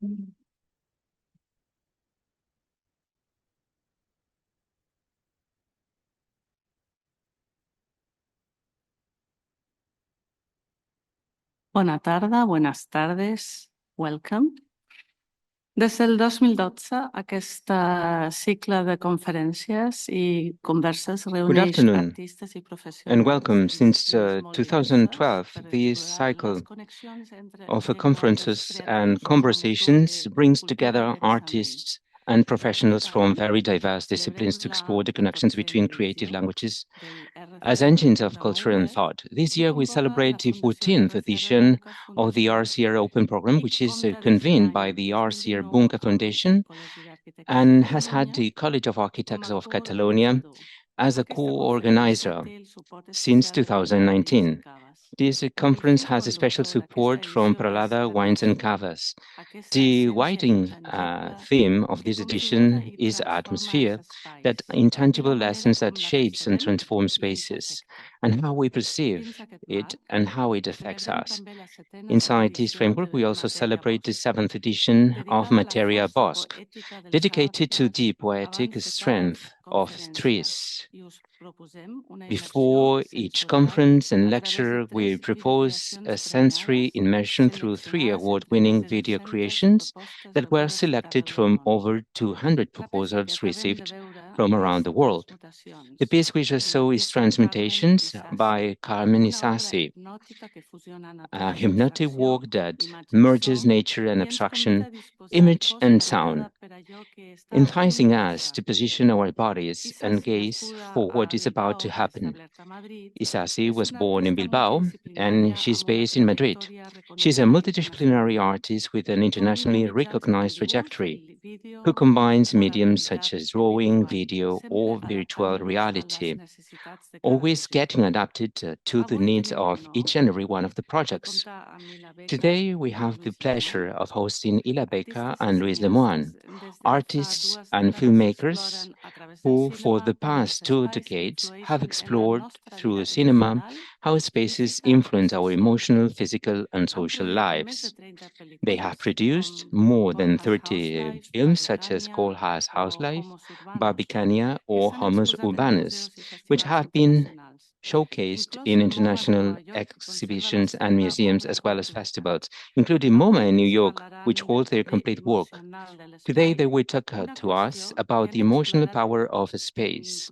Bona tarda, buenas tardes, welcome. Des del 2012, aquest cicle de conferències I converses reuneix artistes I professionals. And welcome. Since 2012, this cycle of conferences and conversations brings together artists and professionals from very diverse disciplines to explore the connections between creative languages as engines of culture and thought. This year, we celebrate the 14th edition of the RCR Open Program, which is convened by the RCR Bunca Foundation and has had the College of Architects of Catalonia as a co-organizer since 2019. This conference has a special support from Perelada Wines and Cavas. The widening theme of this edition is atmosphere, that intangible lessons that shapes and transforms spaces, and how we perceive it and how it affects us. Inside this framework, we also celebrate the 7th edition of Materia Bosque, dedicated to the poetic strength of trees. Before each conference and lecture, we propose a sensory immersion through 3 award-winning video creations that were selected from over 200 proposals received from around the world. The piece we just saw is Transmutations by Carmen Isasi, a hypnotic work that merges nature and abstraction, image and sound, enticing us to position our bodies and gaze for what is about to happen. Isasi was born in Bilbao, and she's based in Madrid. She's a multidisciplinary artist with an internationally recognized trajectory, who combines mediums such as drawing, video, or virtual reality, always getting adapted to the needs of each and every one of the projects. Today, we have the pleasure of hosting Ila Bêka and Louise Lemoine, artists and filmmakers who, for the past 2 decades, have explored through cinema how spaces influence our emotional, physical, and social lives. They have produced more than 30 films, such as Coalhouse House Life, Barbicania, or Homos Urbanus, which have been showcased in international exhibitions and museums, as well as festivals, including MoMA in New York, which holds their complete work. Today, they will talk to us about the emotional power of space,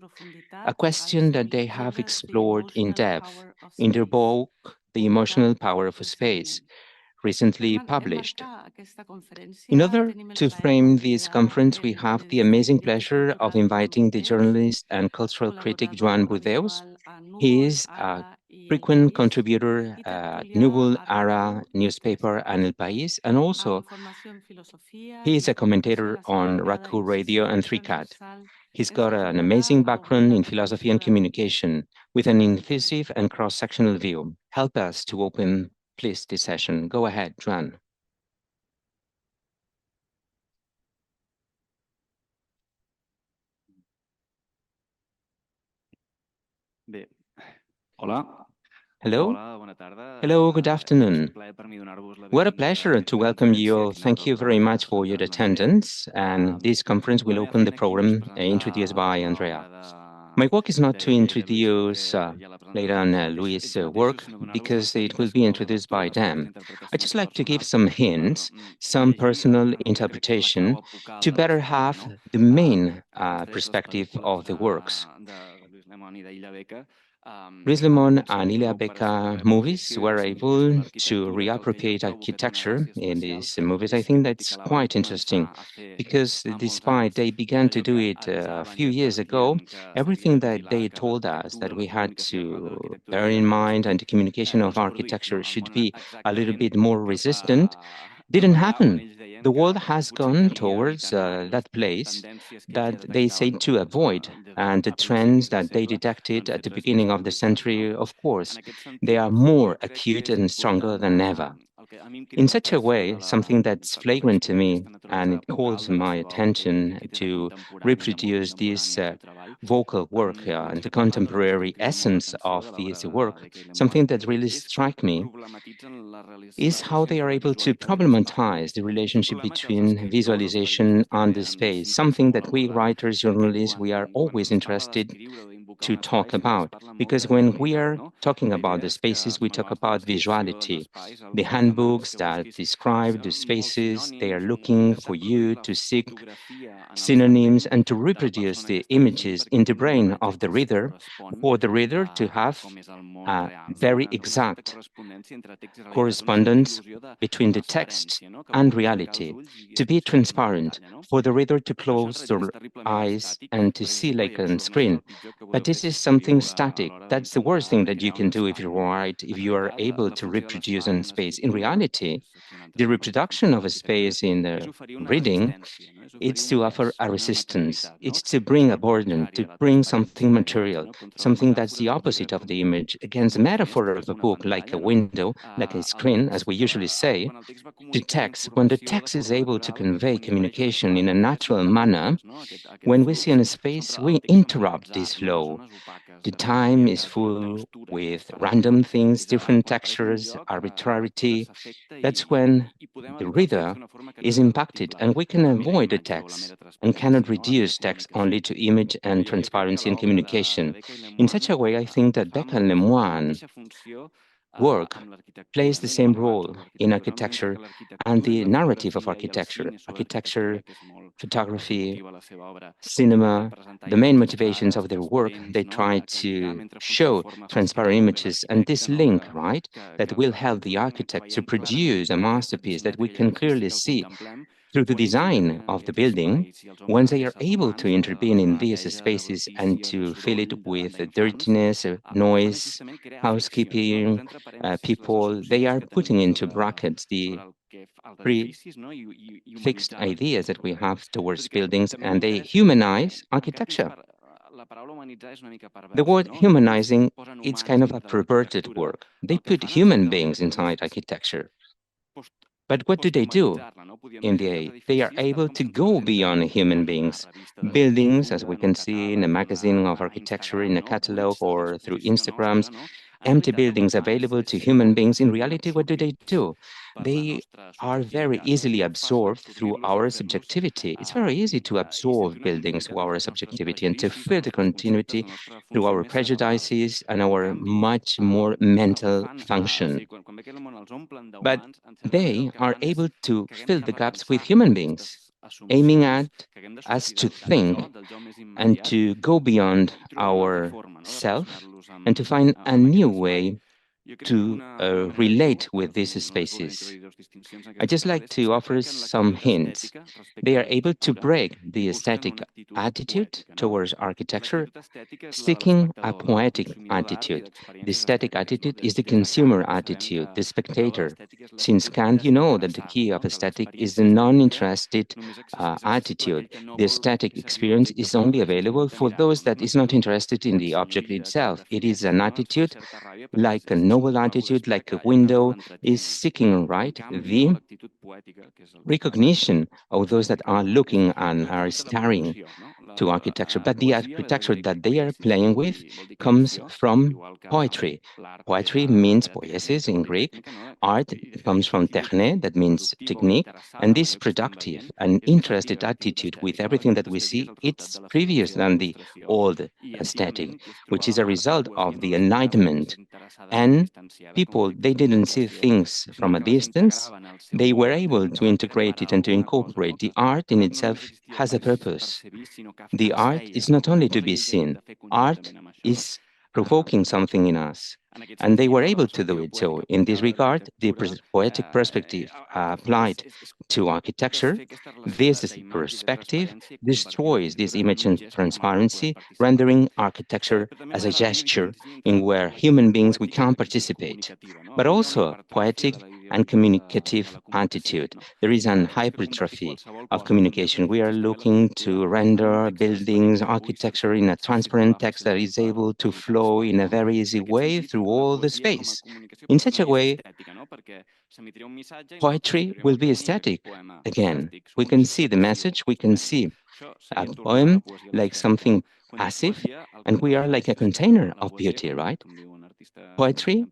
a question that they have explored in depth in their book, The Emotional Power of Space, recently published. In order to frame this conference, we have the amazing pleasure of inviting the journalist and cultural critic Joan Burdeus. He is a frequent contributor at Nuevo Ara newspaper and El País, and also he is a commentator on Raku Radio and 3CAT. He's got an amazing background in philosophy and communication with an inclusive and cross-sectional view. Help us to open, please, this session. Go ahead, Joan. Hola. Hello. Hello, good afternoon. What a pleasure to welcome you all. Thank you very much for your attendance. And this conference will open the program introduced by Andrea. My work is not to introduce later on Louis' work, because it will be introduced by them. I just like to give some hints, some personal interpretation to better have the main perspective of the works. Louise Lemoine and Ila Bêka movies were able to reappropriate architecture in these movies. I think that's quite interesting, because despite they began to do it a few years ago, everything that they told us that we had to bear in mind and the communication of architecture should be a little bit more resistant didn't happen. The world has gone towards that place that they say to avoid, and the trends that they detected at the beginning of the century, of course, they are more acute and stronger than ever. In such a way, something that's flagrant to me, and it calls my attention to reproduce this vocal work and the contemporary essence of this work, something that really struck me is how they are able to problematize the relationship between visualization and the space, something that we writers, journalists, we are always interested to talk about. Because when we are talking about the spaces, we talk about visuality. The handbooks that describe the spaces, they are looking for you to seek synonyms and to reproduce the images in the brain of the reader, for the reader to have a very exact correspondence between the text and reality, to be transparent, for the reader to close their eyes and to see like on screen. But this is something static. That's the worst thing that you can do if you write, if you are able to reproduce in space. In reality, the reproduction of a space in the reading, it's to offer a resistance. It's to bring a burden, to bring something material, something that's the opposite of the image, against the metaphor of a book, like a window, like a screen, as we usually say, to text. When the text is able to convey communication in a natural manner, when we see in a space, we interrupt this flow. The time is full with random things, different textures, arbitrarity. That's when the reader is impacted, and we can avoid the text and cannot reduce text only to image and transparency and communication. In such a way, I think that Bêka Lemoine work plays the same role in architecture and the narrative of architecture. Architecture, photography, cinema, the main motivations of their work, they try to show transparent images and this link, right, that will help the architect to produce a masterpiece that we can clearly see through the design of the building. Once they are able to intervene in these spaces and to fill it with dirtiness, noise, housekeeping, people, they are putting into brackets the pre-fixed ideas that we have towards buildings, and they humanize architecture. The word humanizing, it's kind of a perverted word. They put human beings inside architecture. But what do they do? They are able to go beyond human beings. Buildings, as we can see in a magazine of architecture, in a catalog, or through Instagrams, empty buildings available to human beings. In reality, what do? They are very easily absorbed through our subjectivity. It's very easy to absorb buildings through our subjectivity and to feel the continuity through our prejudices and our much more mental function. But they are able to fill the gaps with human beings, aiming at us to think and to go beyond our self and to find a new way to relate with these spaces. I just like to offer some hints. They are able to break the aesthetic attitude towards architecture, seeking a poetic attitude. The aesthetic attitude is the consumer attitude, the spectator. Since Kant, you know that the key of aesthetic is the non-interested attitude. The aesthetic experience is only available for those that is not interested in the object itself. It is an attitude, like a noble attitude, like a window, is seeking, right, the recognition of those that are looking and are staring to architecture. But the architecture that they are playing with comes from poetry. Poetry means poiesis in Greek. Art comes from techne, that means technique. And this productive and interested attitude with everything that we see, it's previous than the old aesthetic, which is a result of the Enlightenment. And people, they didn't see things from a distance. They were able to integrate it and to incorporate. The art in itself has a purpose. The art is not only to be seen. Art is provoking something in us. And they were able to do it. So in this regard, the poetic perspective applied to architecture, this perspective destroys this image and transparency, rendering architecture as a gesture in where human beings, we can't participate, but also poetic and communicative attitude. There is an hypertrophy of communication. We are looking to render buildings, architecture in a transparent text that is able to flow in a very easy way through all the space. In such a way, Poetry will be aesthetic again. We can see the message, we can see a poem like something passive, and we are like a container of beauty, right? Poetry,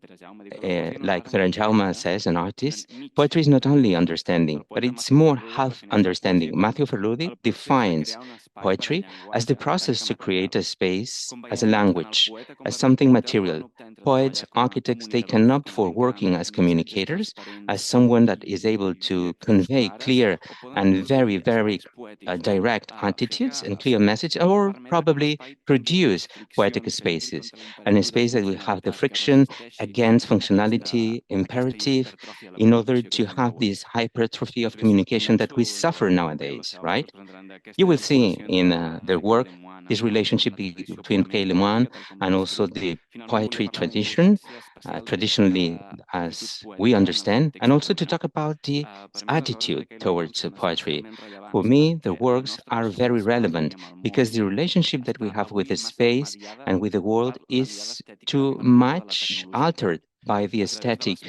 like Jaume says, an artist, poetry is not only understanding, but it's more half understanding. Matteo Ferludi defines poetry as the process to create a space, as a language, as something material. Poets, architects, they can opt for working as communicators, as someone that is able to convey clear and very direct attitudes and clear message, or probably produce poetic spaces, and a space that will have the friction against functionality imperative in order to have this hypertrophy of communication that we suffer nowadays, right? You will see in their work this relationship between Bêka Lemoine and also the poetry tradition, traditionally as we understand, and also to talk about the attitude towards poetry. For me, the works are very relevant because the relationship that we have with the space and with the world is too much altered by the aesthetic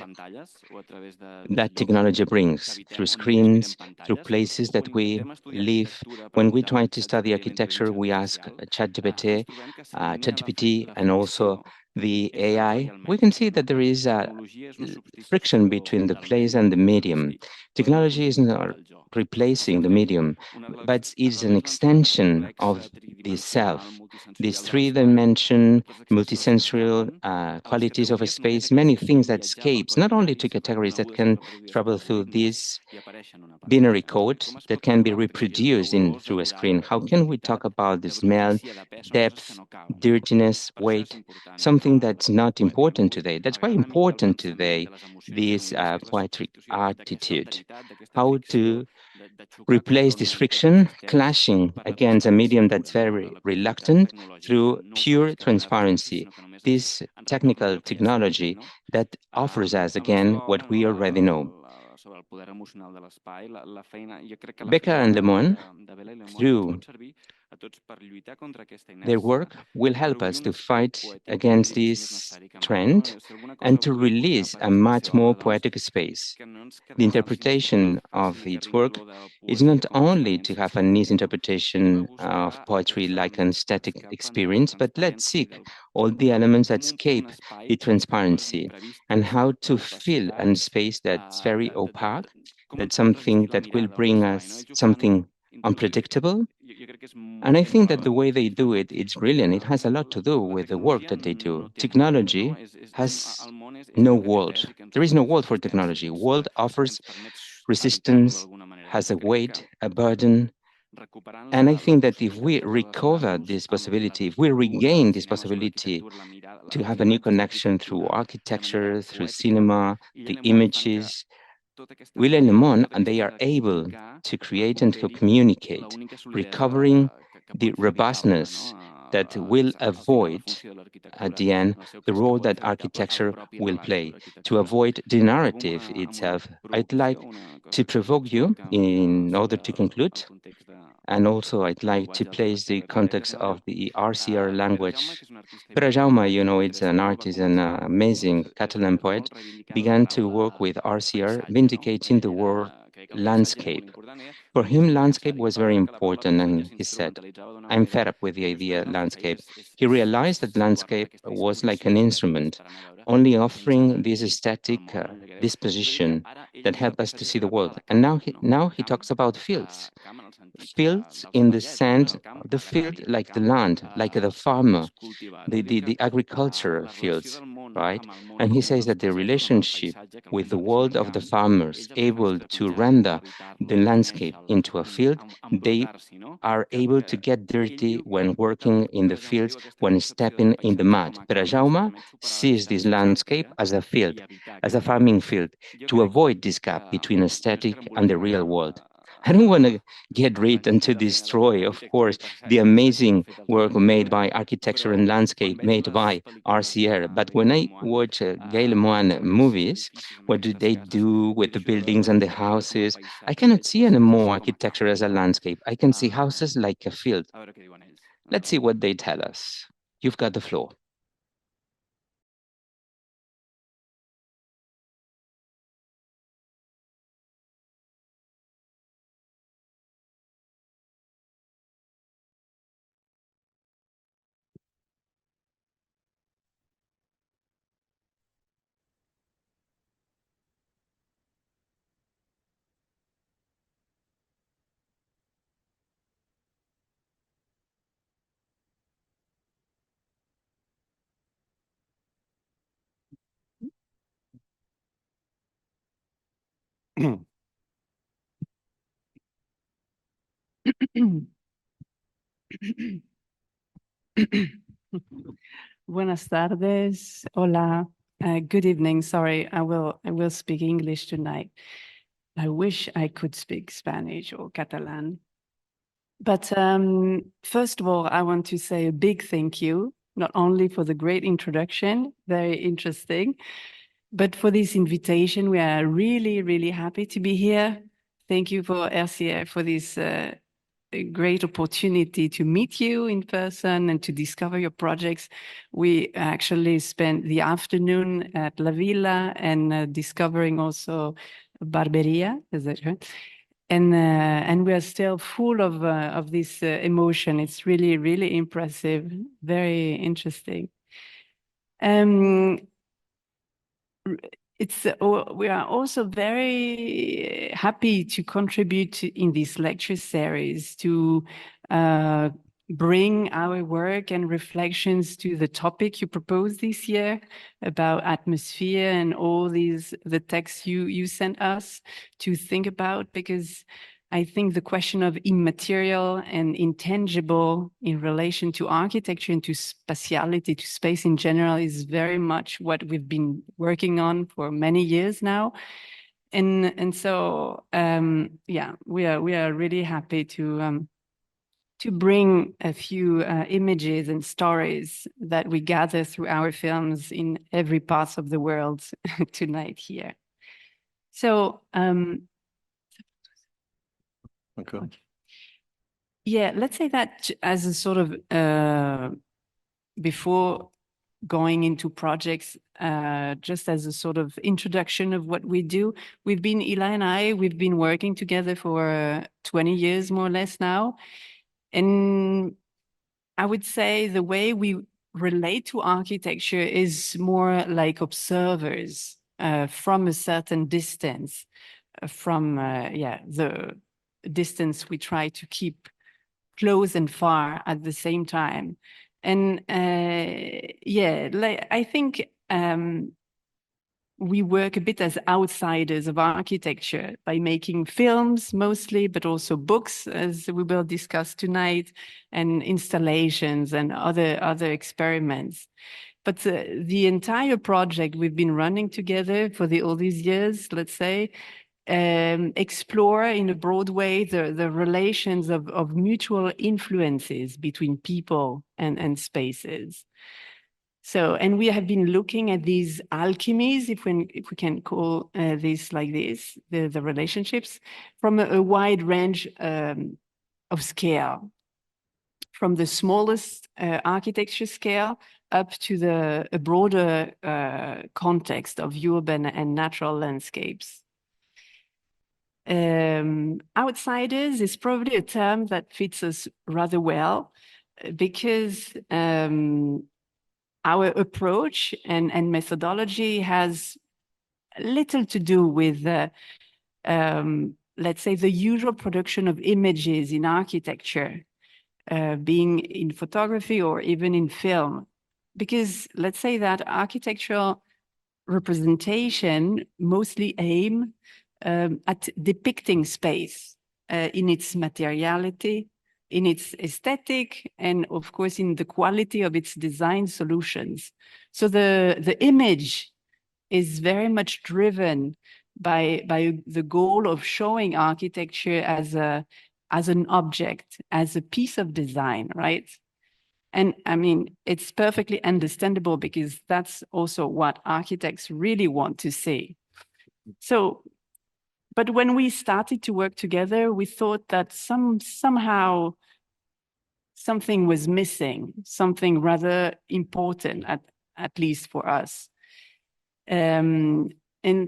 that technology brings through screens, through places that we live. When we try to study architecture, we ask ChatGPT, and also the AI. We can see that there is a friction between the place and the medium. Technology is not replacing the medium, but it's an extension of the self. These three-dimension, multisensorial qualities of a space, many things that escapes not only to categories that can travel through this binary code that can be reproduced in through a screen. How can we talk about the smell, depth, dirtiness, weight, something that's not important today? That's why important today, this poetic attitude. How to replace this friction, clashing against a medium that's very reluctant through pure transparency, this technical technology that offers us again what we already know. Bêka and Lemoine, through their work, will help us to fight against this trend and to release a much more poetic space. The interpretation of its work is not only to have a nice interpretation of poetry like an static experience, but let's seek all the elements that escape the transparency and how to fill a space that's very opaque, that's something that will bring us something unpredictable. And I think that the way they do it, it's brilliant. It has a lot to do with the work that they do. Technology has no world. There is no world for technology. World offers resistance, has a weight, a burden. And I think that if we recover this possibility, if we regain this possibility to have a new connection through architecture, through cinema, the images, Ila Lemoine, and they are able to create and to communicate, recovering the robustness that will avoid at the end the role that architecture will play to avoid the narrative itself. I'd like to provoke you in order to conclude, and also I'd like to place the context of the RCR language. Pere Jaume, you know, it's an artist, an amazing Catalan poet, began to work with RCR, vindicating the word landscape. For him, landscape was very important, and he said, I'm fed up with the idea landscape. He realized that landscape was like an instrument, only offering this aesthetic disposition that helped us to see the world. And now he talks about fields. Fields in the sense, the field like the land, like the farmer, the agriculture fields, right? And he says that the relationship with the world of the farmers able to render the landscape into a field, they are able to get dirty when working in the fields, when stepping in the mud. But Jaume sees this landscape as a field, as a farming field, to avoid this gap between aesthetic and the real world. I don't want to get rid and to destroy, of course, the amazing work made by architecture and landscape made by RCR. But when I watch Bêka Lemoine movies, what do they do with the buildings and the houses? I cannot see anymore architecture as a landscape. I can see houses like a field. Let's see what they tell us. You've got the floor. Buenas tardes. Hola. Good evening. Sorry, I will speak English tonight. I wish I could speak Spanish or Catalan. But first of all, I want to say a big thank you, not only for the great introduction, very interesting, but for this invitation. We are really, really happy to be here. Thank you for RCF for this a great opportunity to meet you in person and to discover your projects. We actually spent the afternoon at La Villa and discovering also Barberia, is that right? And we are still full of this emotion. It's really, really impressive, very interesting. We are also very happy to contribute in this lecture series to bring our work and reflections to the topic you proposed this year about atmosphere and all the texts you sent us to think about, because I think the question of immaterial and intangible in relation to architecture and to spatiality, to space in general, is very much what we've been working on for many years now. And so, yeah, we are really happy to bring a few images and stories that we gather through our films in every part of the world tonight here. So, Okay. yeah, let's say that as a sort of, before going into projects, just as a sort of introduction of what we do, Ila and I, we've been working together for 20 years, more or less now. And I would say the way we relate to architecture is more like observers from a certain distance, from, yeah, the distance we try to keep close and far at the same time. And yeah, like, I think we work a bit as outsiders of architecture by making films mostly, but also books, as we will discuss tonight, and installations and other experiments. But the entire project we've been running together for all these years, let's say, explore in a broad way the relations of mutual influences between people and spaces. So, and we have been looking at these alchemies, if we can call this like this, the relationships, from a wide range of scale, from the smallest architecture scale up to a broader context of urban and natural landscapes. Outsiders is probably a term that fits us rather well, because our approach and methodology has little to do with, let's say, the usual production of images in architecture, being in photography or even in film. Because let's say that architectural representation mostly aim at depicting space in its materiality, in its aesthetic, and of course in the quality of its design solutions. So the image is very much driven by the goal of showing architecture as an object, as a piece of design, right? And I mean, it's perfectly understandable, because that's also what architects really want to see. So, but when we started to work together, we thought that somehow something was missing, something rather important, at least for us. And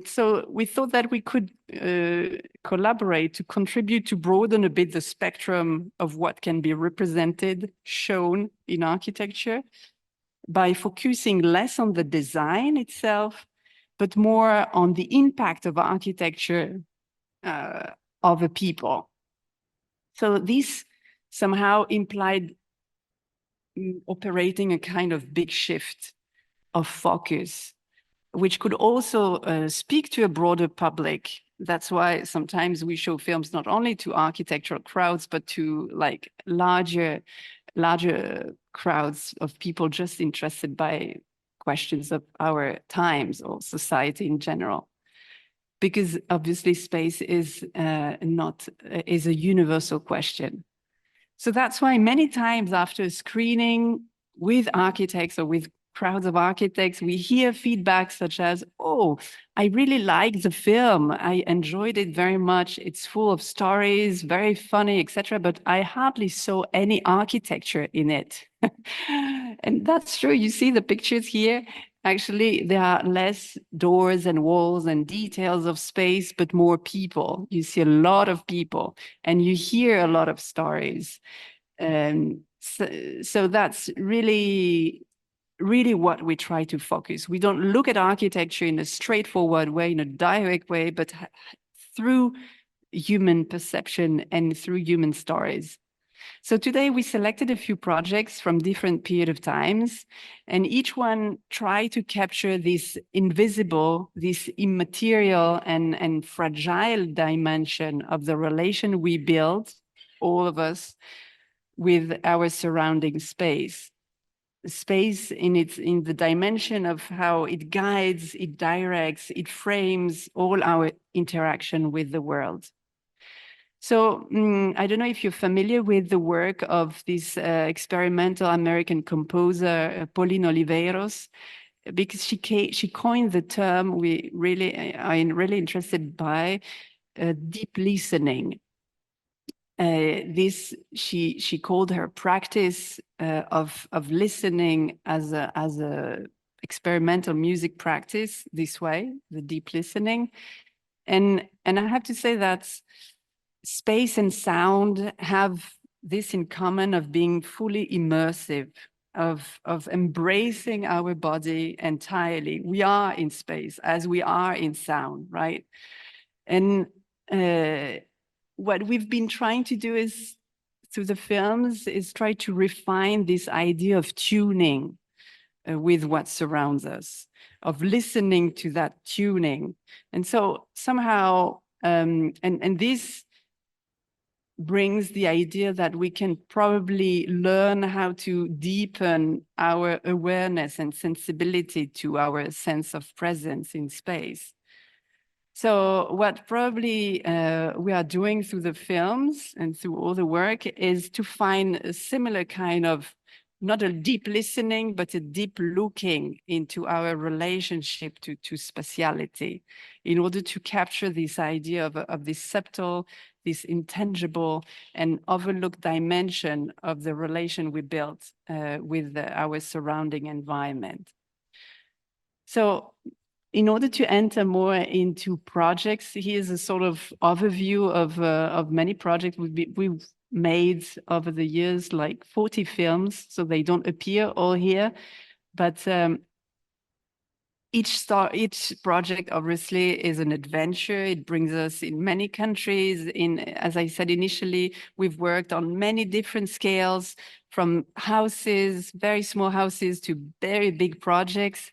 so we thought that we could collaborate to contribute to broaden a bit the spectrum of what can be represented, shown in architecture, by focusing less on the design itself, but more on the impact of architecture of a people. So this somehow implied operating a kind of big shift of focus, which could also speak to a broader public That's why sometimes we show films not only to architectural crowds, but to like larger crowds of people just interested by questions of our times or society in general. Because obviously space is is a universal question. So that's why many times after screening with architects or with crowds of architects, we hear feedback such as, oh, I really liked the film. I enjoyed it very much. It's full of stories, very funny, etc. But I hardly saw any architecture in it. And that's true. You see the pictures here. Actually, there are less doors and walls and details of space, but more people. You see a lot of people and you hear a lot of stories. So that's really what we try to focus. We don't look at architecture in a straightforward way, in a direct way, but through human perception and through human stories. So today we selected a few projects from different period of times, and each one tried to capture this invisible, this immaterial and fragile dimension of the relation we build, all of us, with our surrounding space. Space in the dimension of how it guides, it directs, it frames all our interaction with the world. So I don't know if you're familiar with the work of this experimental American composer, Pauline Oliveros, because she coined the term we really are really interested by, deep listening. This she called her practice of listening as a experimental music practice this way, the deep listening, and I have to say that space and sound have this in common of being fully immersive, of embracing our body entirely. We are in space as we are in sound, right? And what we've been trying to do is, through the films, is try to refine this idea of tuning with what surrounds us, of listening to that tuning. And so somehow, and this brings the idea that we can probably learn how to deepen our awareness and sensibility to our sense of presence in space. So what probably we are doing through the films and through all the work is to find a similar kind of, not a deep listening, but a deep looking into our relationship to spatiality in order to capture this idea of this subtle, this intangible and overlooked dimension of the relation we built with our surrounding environment. So in order to enter more into projects, here's a sort of overview of many projects we've made over the years, like 40 films, so they don't appear all here, but each project obviously is an adventure. It brings us in many countries. As I said initially, we've worked on many different scales, from houses, very small houses, to very big projects,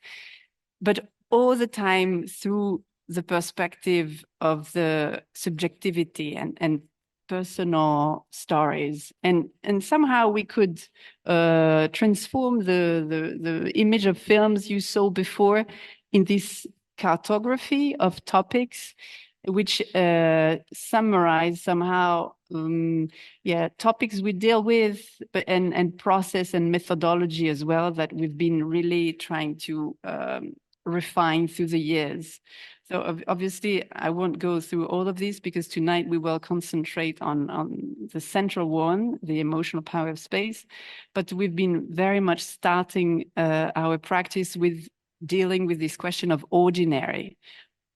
but all the time through the perspective of the subjectivity and personal stories. And somehow we could transform the image of films you saw before in this cartography of topics, which summarize somehow topics we deal with, but and process and methodology as well, that we've been really trying to refine through the years. So obviously I won't go through all of these, because tonight we will concentrate on the central one, the emotional power of space. But we've been very much starting our practice with dealing with this question of ordinary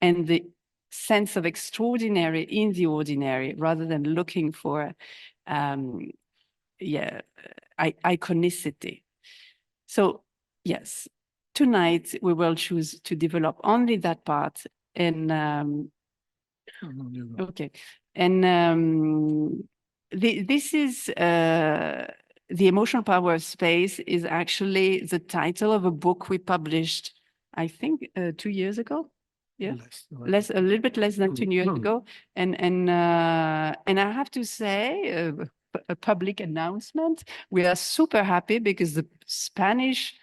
and the sense of extraordinary in the ordinary, rather than looking for iconicity. So yes, tonight we will choose to develop only that part. And okay, and this is the emotional power of space is actually the title of a book we published, I think, 2 years ago. Yeah, a little bit less than 2 years ago, and I have to say, a public announcement. We are super happy because the Spanish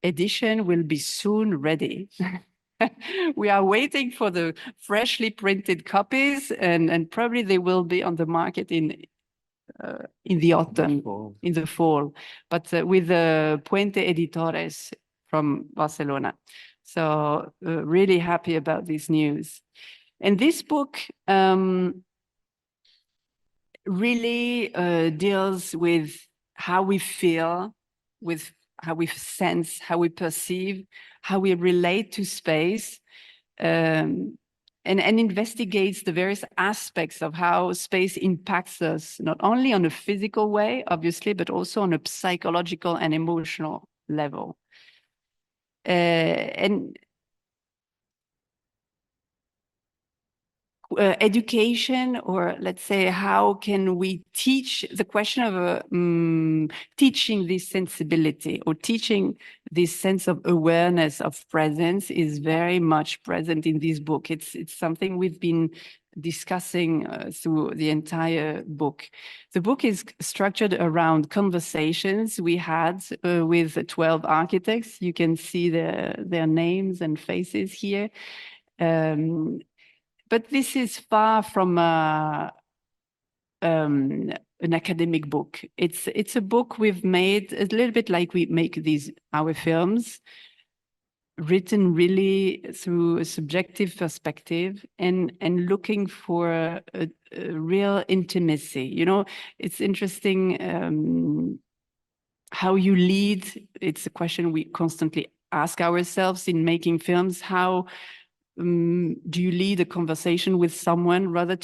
edition will be soon ready. We are waiting for the freshly printed copies, and probably they will be on the market in the autumn, in the fall, but with Puente Editores from Barcelona. So really happy about this news. And this book really deals with how we feel, with how we sense, how we perceive, how we relate to space, and investigates the various aspects of how space impacts us, not only on a physical way, obviously, but also on a psychological and emotional level. And education, or let's say, how can we teach the question of teaching this sensibility or teaching this sense of awareness of presence is very much present in this book. It's something we've been discussing through the entire book. The book is structured around conversations we had with 12 architects. You can see their names and faces here. But this is far from an academic book. It's a book we've made a little bit like we make our films, written really through a subjective perspective and looking for a real intimacy. You know, it's interesting how you lead. It's a question we constantly ask ourselves in making films. How do you lead a conversation with someone rather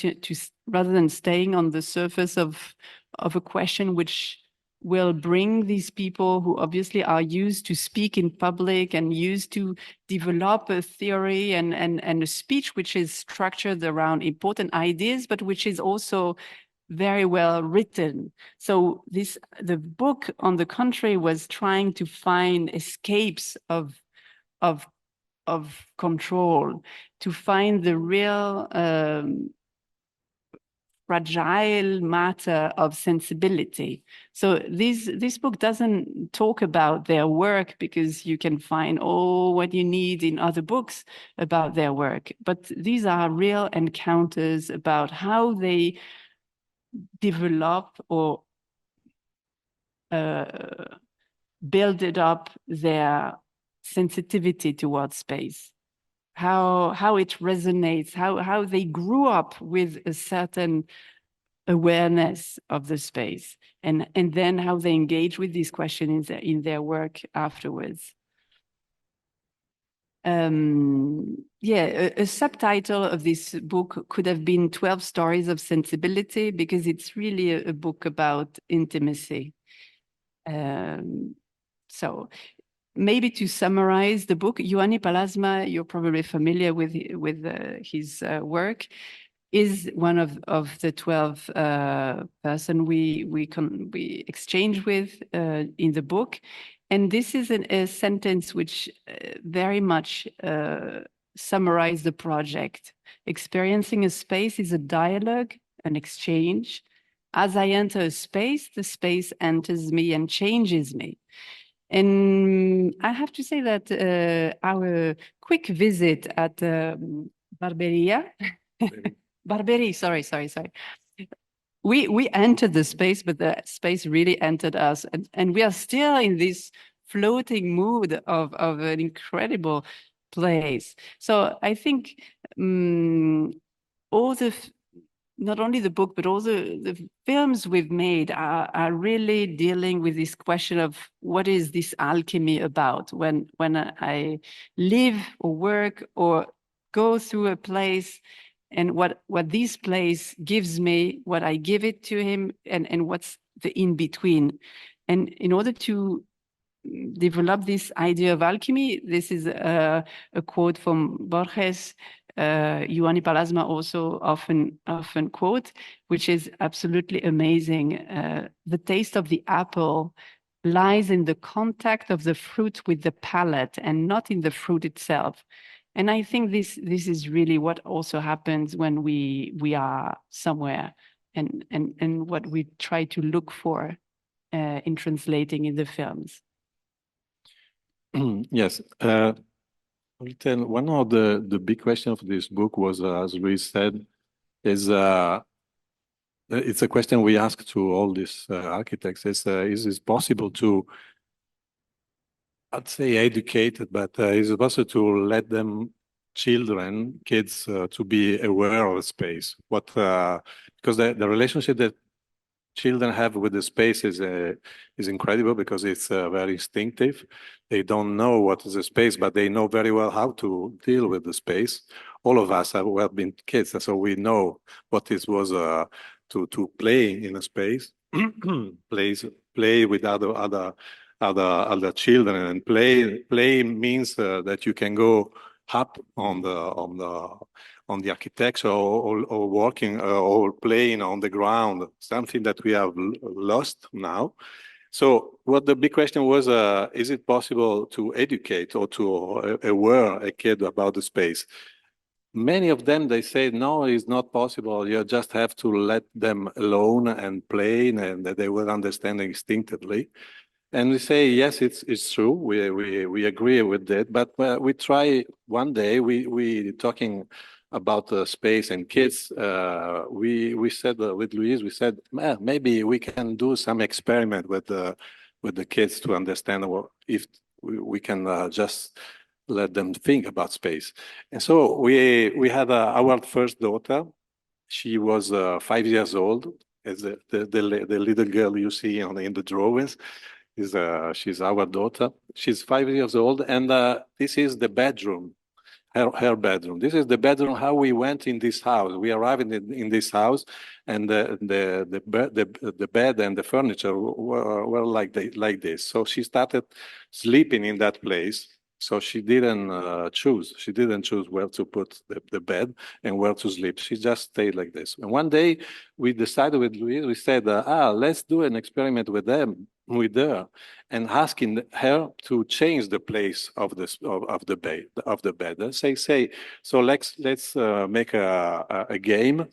than staying on the surface of a question which will bring these people who obviously are used to speak in public and used to develop a theory and a speech which is structured around important ideas, but which is also very well written. So the book, on the contrary, was trying to find escapes of control, to find the real fragile matter of sensibility. So this book doesn't talk about their work, because you can find all what you need in other books about their work. But these are real encounters about how they develop or build up their sensitivity towards space, how it resonates, how they grew up with a certain awareness of the space, and then how they engage with these questions in their work afterwards. A subtitle of this book could have been 12 Stories of Sensibility, because it's really a book about intimacy. So maybe to summarize the book, Ioannis Palasma, you're probably familiar with his work, is one of the 12 person we exchange with in the book. And this is a sentence which very much summarizes the project. Experiencing a space is a dialogue, an exchange. As I enter a space, the space enters me and changes me. And I have to say that our quick visit at Barberia, Barberi, sorry. We entered the space, but the space really entered us. And we are still in this floating mood of an incredible place. So I think not only the book, but also the films we've made are really dealing with this question of what is this alchemy about when I live or work or go through a place, and what this place gives me, what I give it to him, and what's the in-between. And in order to develop this idea of alchemy, this is a quote from Borges, Ioannis Palasma also often quote, which is absolutely amazing. The taste of the apple lies in the contact of the fruit with the palate, and not in the fruit itself. And I think this is really what also happens when we are somewhere, and what we try to look for in translating in the films. Yes. One of the big questions of this book was, as Louise said, is it's a question we ask to all these architects: is it possible to, I'd say, educated, but is it possible to let them, kids, to be aware of the space? Because the relationship that children have with the space is incredible, because it's very instinctive. They don't know what is a space, but they know very well how to deal with the space. All of us have been kids, and so we know what it was to play in a space, play with other children, and play means that you can go up on the architecture, or working or playing on the ground, something that we have lost now. So what the big question was, is it possible to educate or to aware a kid about the space? Many of them, they say, no, it's not possible. You just have to let them alone and play, and they will understand instinctively. And we say, yes, it's true. We agree with that. But we try one day, we talking about space and kids. We said with Louise, we said, maybe we can do some experiment with the kids to understand if we can just let them think about space. And so we had our first daughter. She was 5 years old, as the little girl you see in the drawings. She's our daughter. She's 5 years old, and this is the bedroom, her bedroom. This is the bedroom how we went in this house. We arrived in this house, and the bed and the furniture were like this. So she started sleeping in that place. So she didn't choose. She didn't choose where to put the bed and where to sleep. She just stayed like this. And one day we decided with Louise, we said, let's do an experiment with her, and asking her to change the place of the bed. Let's say. So let's make a game.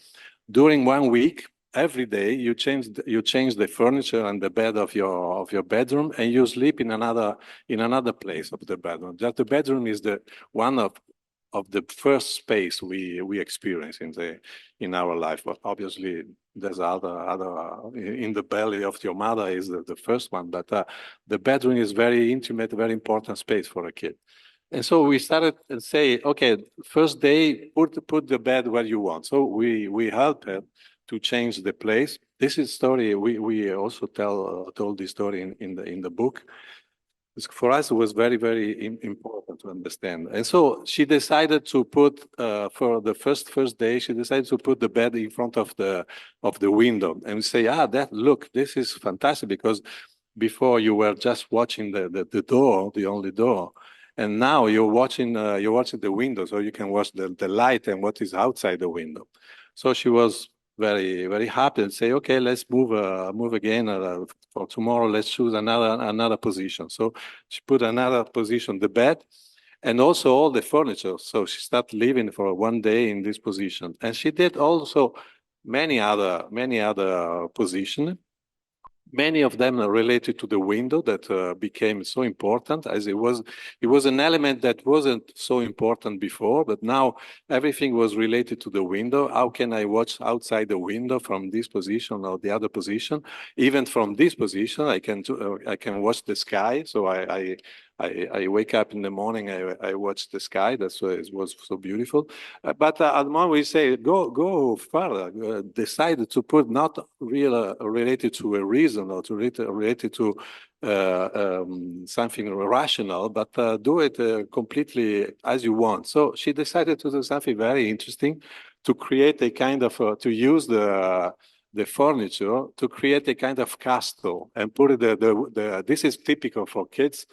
During 1 week, every day you change the furniture and the bed of your bedroom, and you sleep in another place of the bedroom. Just the bedroom is the one of the first space we experience in our life. But obviously there's other in the belly of your mother is the first one, but the bedroom is very intimate, very important space for a kid. And so we started and say, okay, first day, put the bed where you want. So we helped her to change the place. This is story we also told this story in the book. For us, it was very, very important to understand. And so she decided to put, for the first day, she decided to put the bed in front of the window. And we say, look, this is fantastic, because before you were just watching the door, the only door. And now you're watching the window, so you can watch the light and what is outside the window. So she was very, very happy and say, okay, let's move again for tomorrow. Let's choose another position. So she put another position, the bed, and also all the furniture. So she started living for 1 day in this position, and she did also many other positions. Many of them are related to the window that became so important, as it was an element that wasn't so important before, but now everything was related to the window. How can I watch outside the window from this position or the other position? Even from this position, I can watch the sky. So I wake up in the morning, I watch the sky. That's why it was so beautiful. But at the moment we say, go further, decide to put not related to a reason or related to something rational, but do it completely as you want. So she decided to do something very interesting, to create a kind of, to use the furniture to create a kind of castle and put it, this is typical for kids.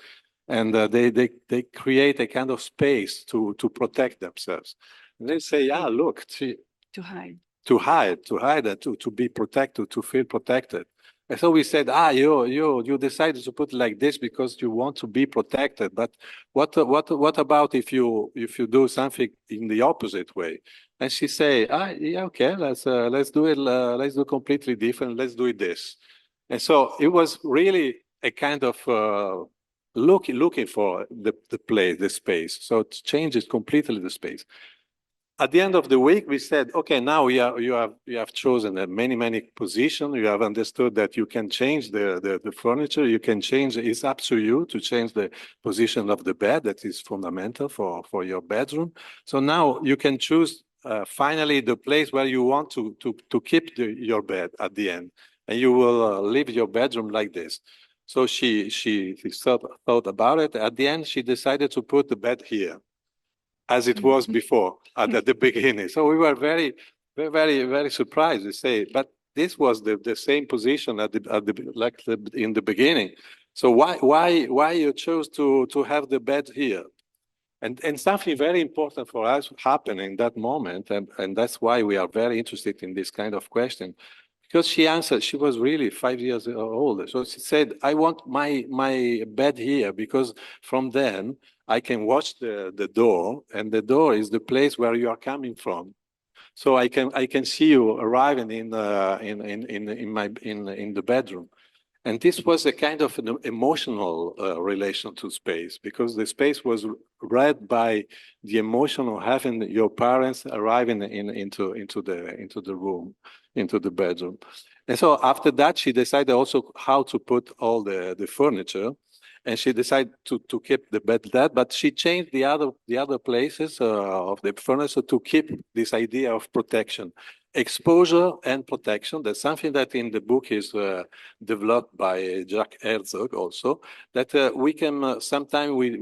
And they create a kind of space to protect themselves. And they say, look, to hide, and to be protected, to feel protected. And so we said, you decided to put it like this because you want to be protected. But what about if you do something in the opposite way? And she say, yeah, okay, let's do it. Let's do completely different. Let's do it this. And so it was really a kind of looking for the place, the space. So it changes completely the space. At the end of the week, we said, okay, now you have chosen many positions. You have understood that you can change the furniture. You can change. It's up to you to change the position of the bed. That is fundamental for your bedroom. So now you can choose finally the place where you want to keep your bed at the end, and you will leave your bedroom like this. So she thought about it. At the end, she decided to put the bed here, as it was before at the beginning. So we were very surprised to say, but this was the same position in the beginning. So why you chose to have the bed here? And something very important for us happened in that moment, and that's why we are very interested in this kind of question. Because she answered, she was really 5 years old. So she said, I want my bed here because from then I can watch the door, and the door is the place where you are coming from. So I can see you arriving in the bedroom. And this was a kind of an emotional relation to space, because the space was read by the emotion of having your parents arriving into the room, into the bedroom. And so after that, she decided also how to put all the furniture, and she decided to keep the bed there, but she changed the other places of the furniture to keep this idea of protection. Exposure and protection, that's something that in the book is developed by Jacques Herzog also, that we can, sometimes we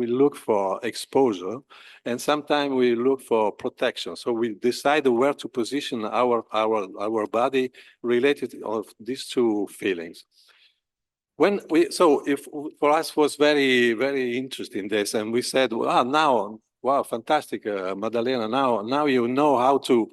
look for exposure, and sometimes we look for protection. So we decide where to position our body related of these two feelings. If for us was very interesting this, and we said, wow, fantastic, Maddalena, now you know how to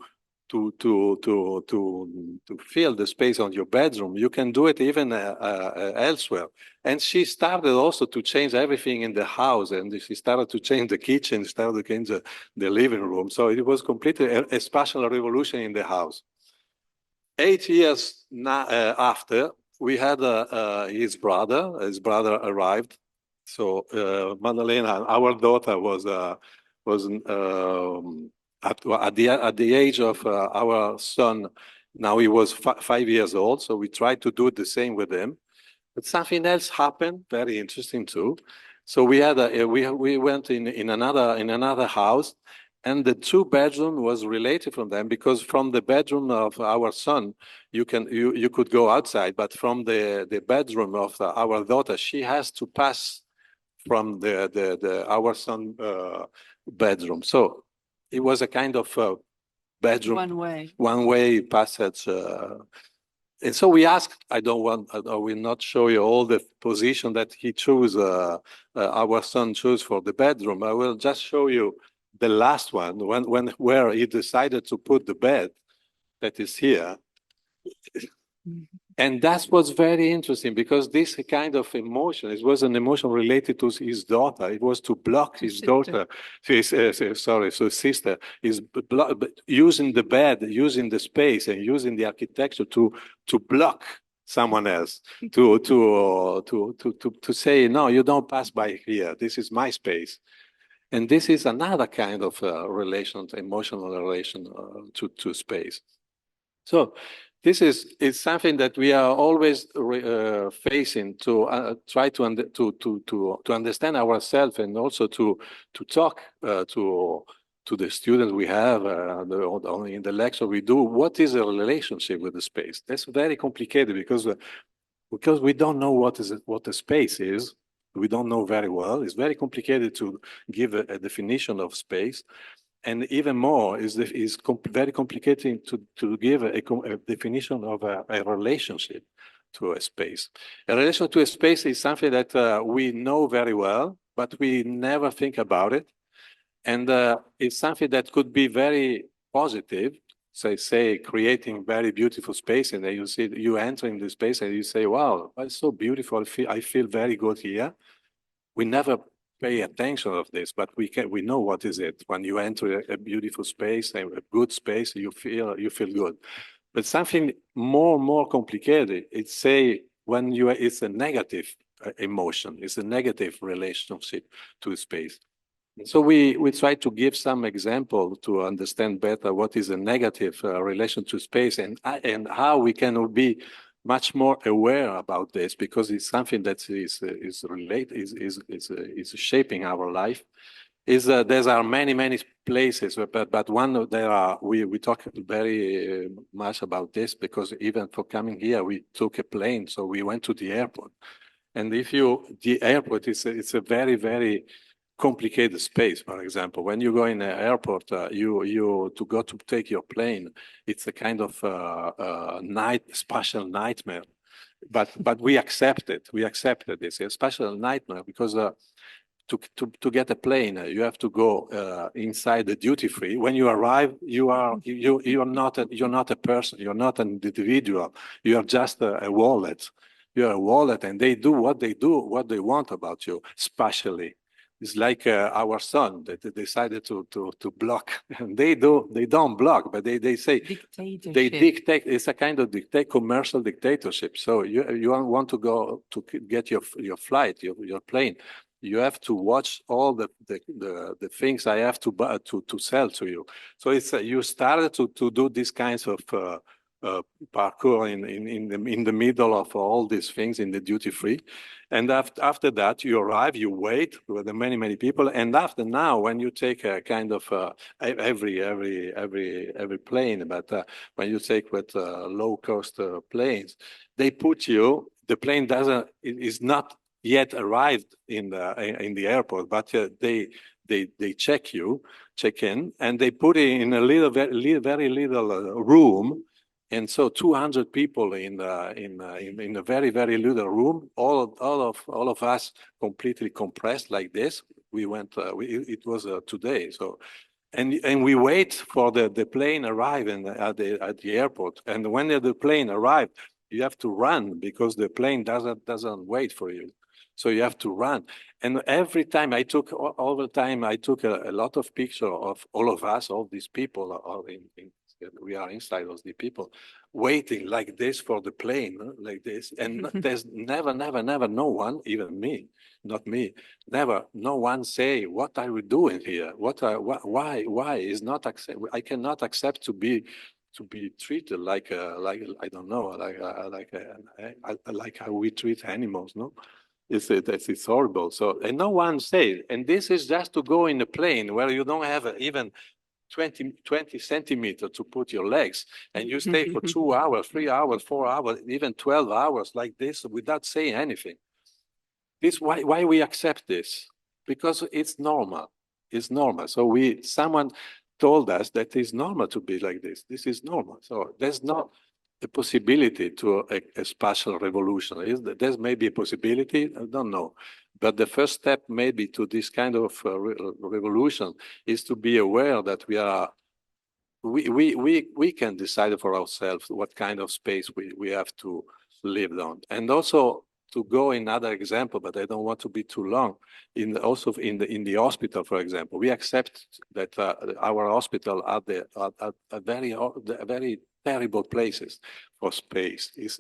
fill the space on your bedroom. You can do it even elsewhere. And she started also to change everything in the house, and she started to change the kitchen, started to change the living room. So it was completely a special revolution in the house. 8 years after, we had his brother arrived. So Maddalena, our daughter, was at the age of our son. Now he was 5 years old, so we tried to do the same with him. But something else happened, very interesting too. So we had we went in another house, and the two bedroom was related from them, because from the bedroom of our son, you could go outside, but from the bedroom of our daughter, she has to pass from our son bedroom. So it was a kind of bedroom one way passage. And so we asked, I will not show you all the position that he chose, our son chose for the bedroom. I will just show you the last one, where he decided to put the bed, that is here. And that was very interesting, because this kind of emotion, it was an emotion related to his daughter. It was to block his daughter, his sister, is using the bed, using the space, and using the architecture to block someone else, to say, no, you don't pass by here. This is my space. And this is another kind of relation, emotional relation to space. So this is something that we are always facing, to try to understand ourselves, and also to talk to the students we have in the lecture we do. What is a relationship with the space? That's very complicated, because we don't know what the space is. We don't know very well. It's very complicated to give a definition of space. And even more is very complicated to give a definition of a relationship to a space. A relation to a space is something that we know very well, but we never think about it. And it's something that could be very positive, say creating very beautiful space, and then you enter in the space and you say, wow, it's so beautiful. I feel very good here. We never pay attention of this, but we know what is it. When you enter a beautiful space, a good space, you feel good. But something more complicated, it's a negative emotion, it's a negative relationship to space. So we try to give some example to understand better what is a negative relation to space and how we can be much more aware about this, because it's something that is shaping our life. There are many places, but one we talk very much about this, because even for coming here we took a plane, so we went to the airport, and the airport it's a very complicated space. For example, when you go in an airport, to go to take your plane, it's a kind of spatial nightmare. But we accept it. We accepted this a spatial nightmare because to get a plane, you have to go inside the duty free. When you arrive, you're not a person. You're not an individual. You are just a wallet. You're a wallet, and they do what they want about you spatially. It's like our son that decided to block, and they don't block, but they say they dictate. It's a kind of commercial dictatorship. So you want to go to get your flight, your plane. You have to watch all the things I have to sell to you. So it's you started to do these kinds of parkour in the middle of all these things in the duty free, and after that you arrive, you wait with many people, and now when you take a kind of every plane, but when you take with low cost planes, they put you, the plane is not yet arrived in the airport, but they check in, and they put it in a very little room. And so 200 people in a very little room, all of us completely compressed like this. We went. It was today. So, and we wait for the plane arriving at the airport. And when the plane arrived, you have to run because the plane doesn't wait for you. So you have to run. And every time I took a lot of pictures of all of us, all these people we are inside of the people waiting like this for the plane, like this. And there's never no one, even me, not me, never, no one say, what are we doing here? Why is not accept? I cannot accept to be treated like I don't know, like how we treat animals, no? It's horrible. So, and no one says, and this is just to go in a plane where you don't have even 20 centimeters to put your legs, and you stay for 2 hours, 3 hours, 4 hours, even 12 hours like this without saying anything. This why we accept this, because it's normal. It's normal. So someone told us that it's normal to be like this. This is normal. So there's not a possibility to a spatial revolution. There's maybe a possibility, I don't know. But the first step maybe to this kind of revolution is to be aware that we can decide for ourselves what kind of space we have to live on. And also to go in another example, but I don't want to be too long, in the hospital, for example, we accept that our hospital are very terrible places for space. It's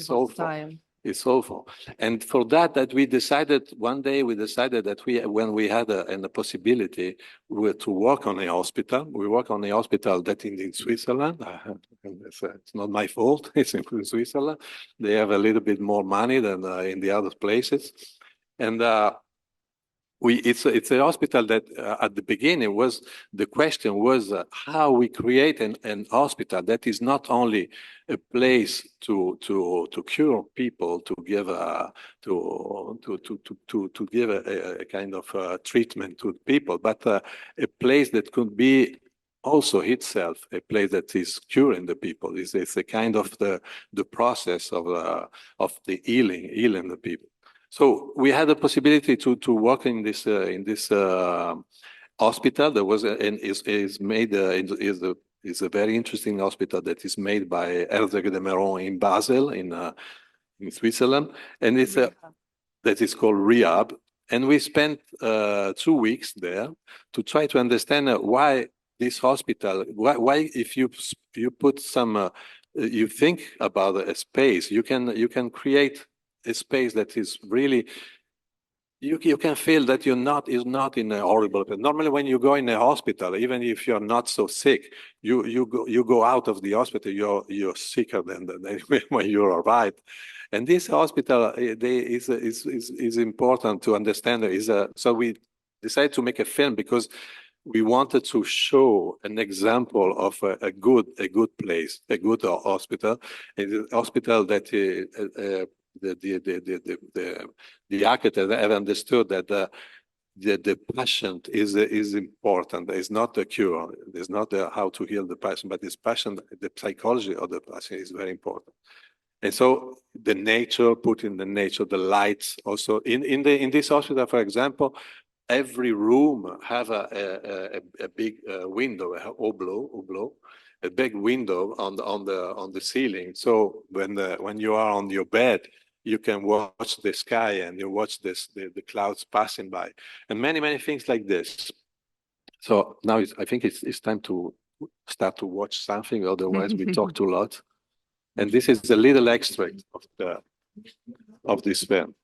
awful. It's awful. And for that we decided one day, that when we had a possibility to work on a hospital, we work on a hospital that in Switzerland. It's not my fault. It's in Switzerland. They have a little bit more money than in the other places, and it's a hospital that at the beginning the question was how we create an hospital that is not only a place to cure people, to give a kind of treatment to people, but a place that could be also itself a place that is curing the people. It's a kind of the process of the healing the people. So we had the possibility to work in this hospital that was and is It's a very interesting hospital that is made by Herzog de Meuron in Basel, in Switzerland, and it's that is called Rehab. And we spent 2 weeks there to try to understand why this hospital, why if you put some, you think about a space, you can create a space that is really, you can feel that is not in a horrible place. Normally, when you go in a hospital, even if you're not so sick, you go out of the hospital, you're sicker than when you arrive. And this hospital is important to understand. So we decided to make a film because we wanted to show an example of a good place, a good hospital, a hospital that the architect have understood that the patient is important. It's not the cure. It's not how to heal the patient, but this patient, the psychology of the patient is very important. And so the nature, put in the nature, the lights also in this hospital, for example, every room have a big window, a oblong, a big window on the ceiling. So when you are on your bed, you can watch the sky and you watch the clouds passing by, and many things like this. So now I think it's time to start to watch something. Otherwise, we talk too lot. And this is a little extract of this film.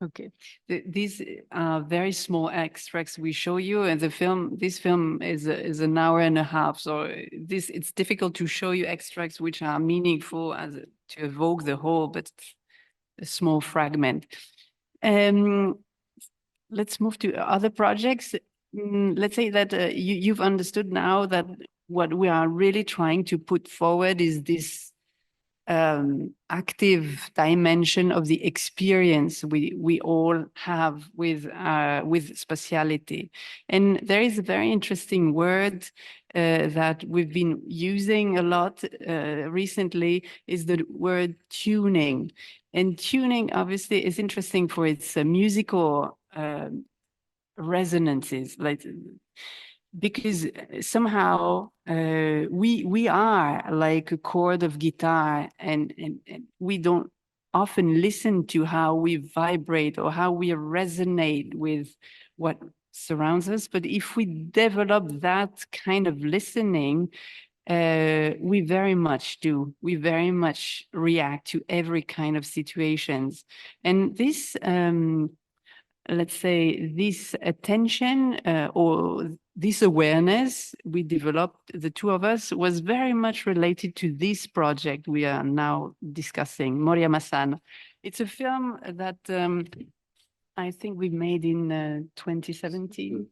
Okay, these are very small extracts we show you, and this film is an hour and a half, so it's difficult to show you extracts which are meaningful to evoke the whole, but a small fragment. Let's move to other projects. Let's say that you've understood now that what we are really trying to put forward is this active dimension of the experience we all have with spatiality. And there is a very interesting word that we've been using a lot recently, is the word tuning. And tuning obviously is interesting for its musical resonances, because somehow we are like a chord of guitar, and we don't often listen to how we vibrate or how we resonate with what surrounds us. But if we develop that kind of listening, we very much do. We very much react to every kind of situations. And this let's say, this attention or this awareness we developed, the two of us, was very much related to this project we are now discussing, Moriyama-san. It's a film that I think we made in 2017.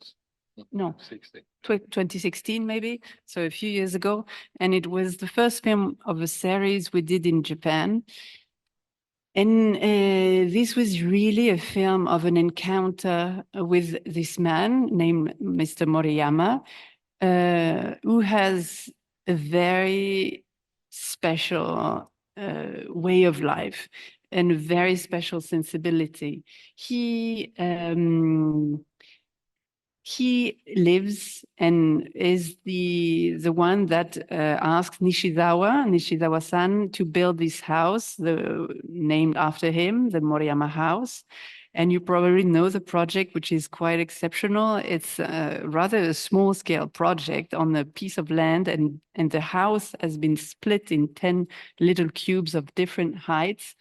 No, 2016 maybe, so a few years ago. And it was the first film of a series we did in Japan. And this was really a film of an encounter with this man named Mr. Moriyama, who has a very special way of life and a very special sensibility. He lives and is the one that asked Nishizawa-san, to build this house named after him, the Moriyama House. And you probably know the project, which is quite exceptional. It's rather a small-scale project on a piece of land, and the house has been split in 10 little cubes of different heights.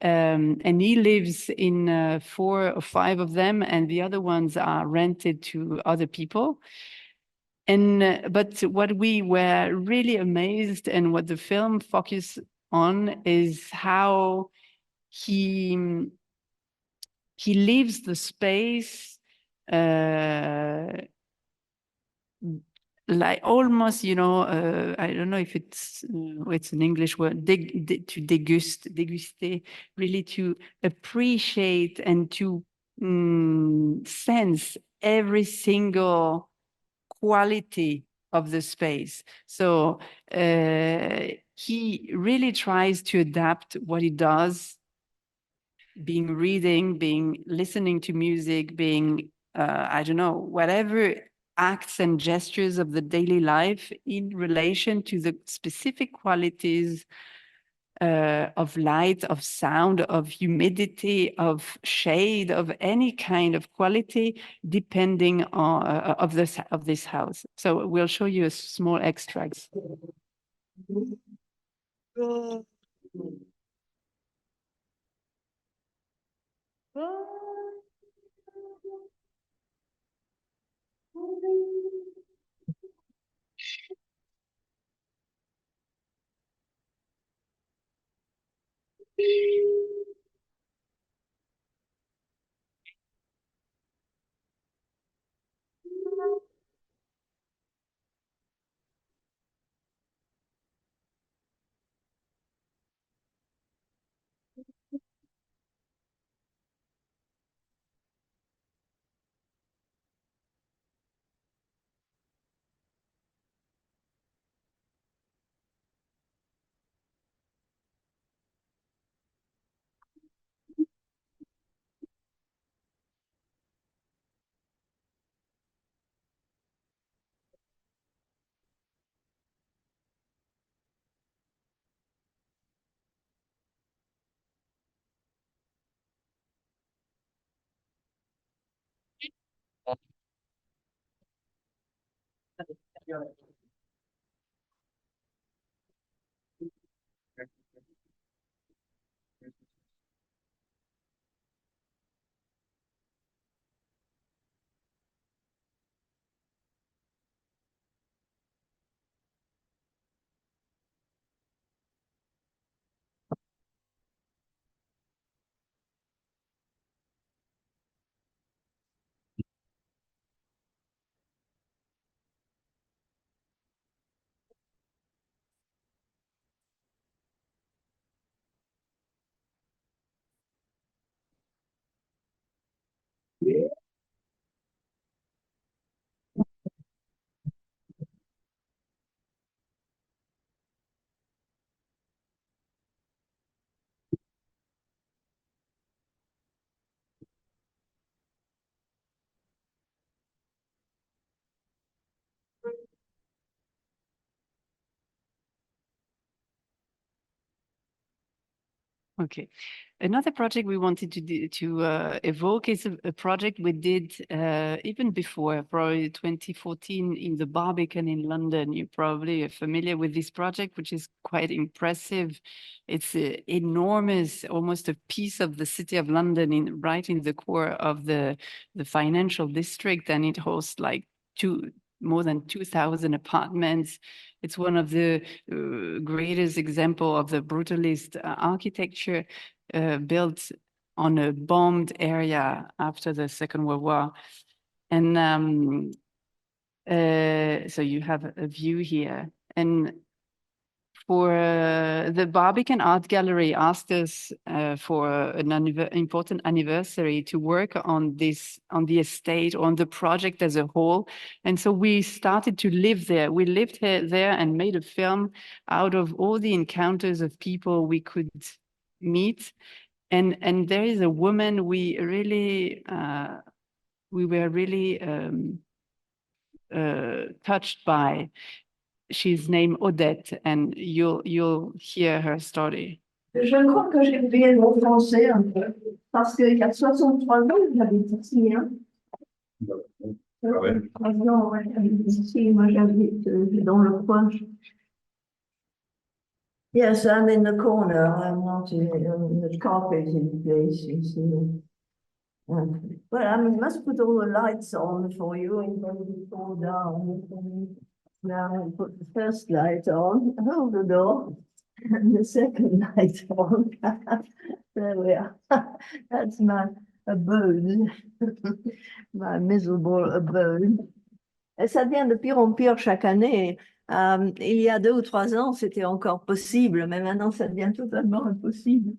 And he lives in 4 or 5 of them, and the other ones are rented to other people. And but what we were really amazed, and what the film focused on, is how he leaves the space like almost, I don't know if it's an English word, to déguster, really to appreciate and to sense every single quality of the space. So he really tries to adapt what he does, being reading, being listening to music, being, I don't know, whatever acts and gestures of the daily life in relation to the specific qualities of light, of sound, of humidity, of shade, of any kind of quality, depending on of this house. So we'll show you a small extracts. Okay. Another project we wanted to evoke is a project we did even before, probably 2014 in the Barbican in London. You probably are familiar with this project, which is quite impressive. It's enormous, almost a piece of the city of London right in the core of the financial district, and it hosts like more than 2,000 apartments. It's one of the greatest example of the brutalist architecture built on a bombed area after the Second World War. And so you have a view here. And for the Barbican Art Gallery asked us for an important anniversary to work on this, on the estate, on the project as a whole. And so we started to live there. We lived there and made a film out of all the encounters of people we could meet. And there is a woman we were really touched by. She's named Odette, and you'll hear her story. Je crois que j'ai oublié le mot français un peu, parce qu'il y a 63 ans, j'habite ici. Hein. Ah ouais. 3 ans, ouais, j'habite ici, moi j'habite dans le coin. Yes, I'm in the corner. I'm not in the carpeted place, you see. Well, I mean, must put all the lights on for you and then fall down. Now I put the first light on, hold the door, and the second light on. There we are. That's my abode, my miserable abode. Et ça devient de pire en pire chaque année. Il y a 2 ou 3 ans, c'était encore possible, mais maintenant, ça devient totalement impossible.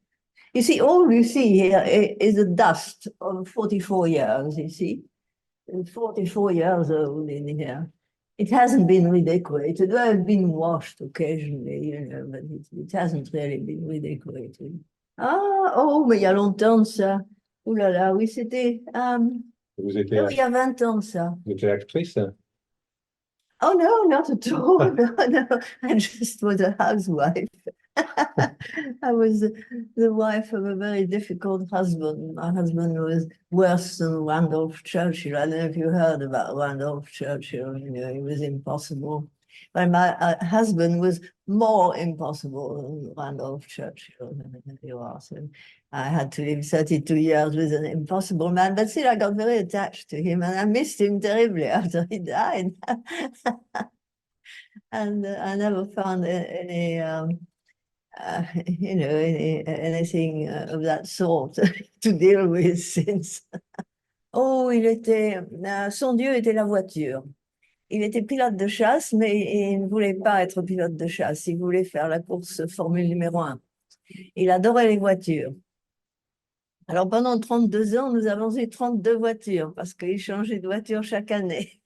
You see, all you see here is the dust of 44 years, you see. 44 years old in here. It hasn't been redecorated. Well, it's been washed occasionally, you know, but it hasn't really been redecorated. Ah, oh, mais il y a longtemps de ça. Ouh là là, oui, c'était... Vous étiez, il y a 20 ans de ça. vous étiez actrice? Oh, no, not at all. No, no. I just was a housewife. I was the wife of a very difficult husband. My husband was worse than Randolph Churchill. I don't know if you heard about Randolph Churchill. You know, he was impossible. But my husband was more impossible than Randolph Churchill. So I had to live 32 years with an impossible man, but still I got very attached to him and I missed him terribly after he died. And I never found any, you know, anything of that sort to deal with since. Oh, son Dieu était la voiture. Il était pilote de chasse, mais il ne voulait pas être pilote de chasse. Il voulait faire la course Formule numéro 1. Il adorait les voitures. Alors, pendant 32 ans, nous avons eu 32 voitures parce qu'il changeait de voiture chaque année.